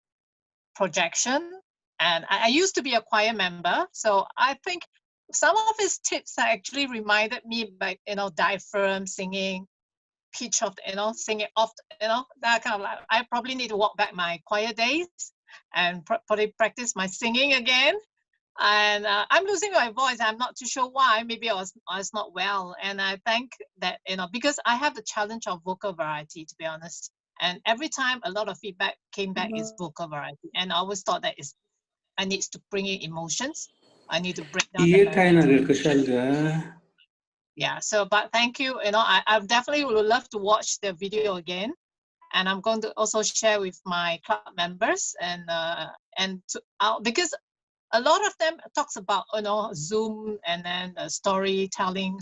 M: projection. And I used to be a choir member, so I think some of his tips actually reminded me by diaphragm singing, pitch of singing off, that kind of like, I probably need to walk back my choir days and probably practice my singing again. And I'm losing my voice. I'm not too sure why. Maybe I was not well. And I think that because I have the challenge of vocal variety, to be honest. And every time a lot of feedback came back is vocal variety, and I always thought that I need to bring in emotions. I need to break down the barrier. Yeah, so but thank you. I definitely would love to watch the video again, and I'm going to also share with my club members because a lot of them talks about Zoom and then storytelling,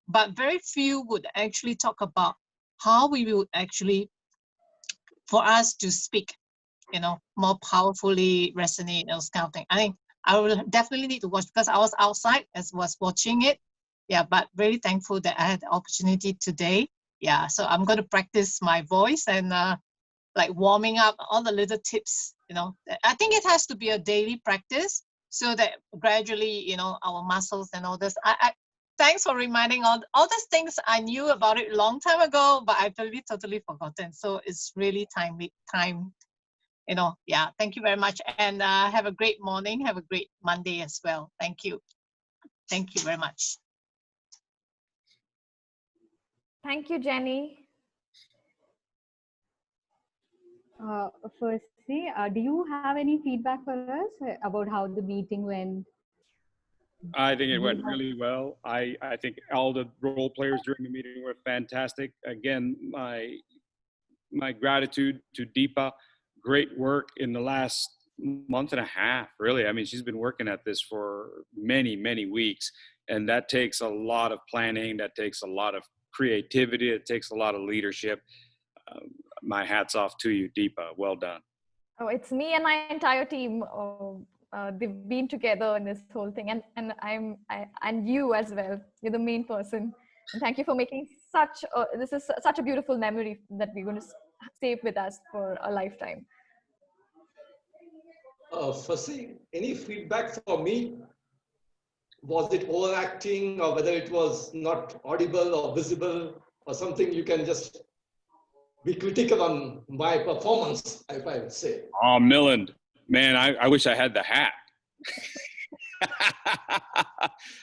M: but very few would actually talk about how we would actually, for us to speak, more powerfully, resonate, those kind of thing. I think I will definitely need to watch, because I was outside as was watching it. Yeah, but very thankful that I had the opportunity today. Yeah, so I'm going to practice my voice and like warming up, all the little tips. I think it has to be a daily practice, so that gradually, our muscles and all this. Thanks for reminding all these things. I knew about it a long time ago, but I've totally forgotten. So it's really time. Yeah, thank you very much. And have a great morning. Have a great Monday as well. Thank you. Thank you very much.
C: Thank you, Jenny.
H: Firstly, do you have any feedback for us about how the meeting went?
I: I think it went really well. I think all the role players during the meeting were fantastic. Again, my gratitude to Deepa. Great work in the last month and a half, really. I mean, she's been working at this for many, many weeks, and that takes a lot of planning. That takes a lot of creativity. It takes a lot of leadership. My hat's off to you, Deepa. Well done.
C: Oh, it's me and my entire team. They've been together in this whole thing, and you as well. You're the main person. And thank you for making this is such a beautiful memory that we're going to save with us for a lifetime.
D: Fursey, any feedback for me? Was it overacting, or whether it was not audible or visible, or something? You can just be critical on my performance, if I would say.
E: Oh, Milland, man, I wish I had the hat.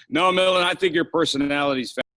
E: No, Milland, I think your personality's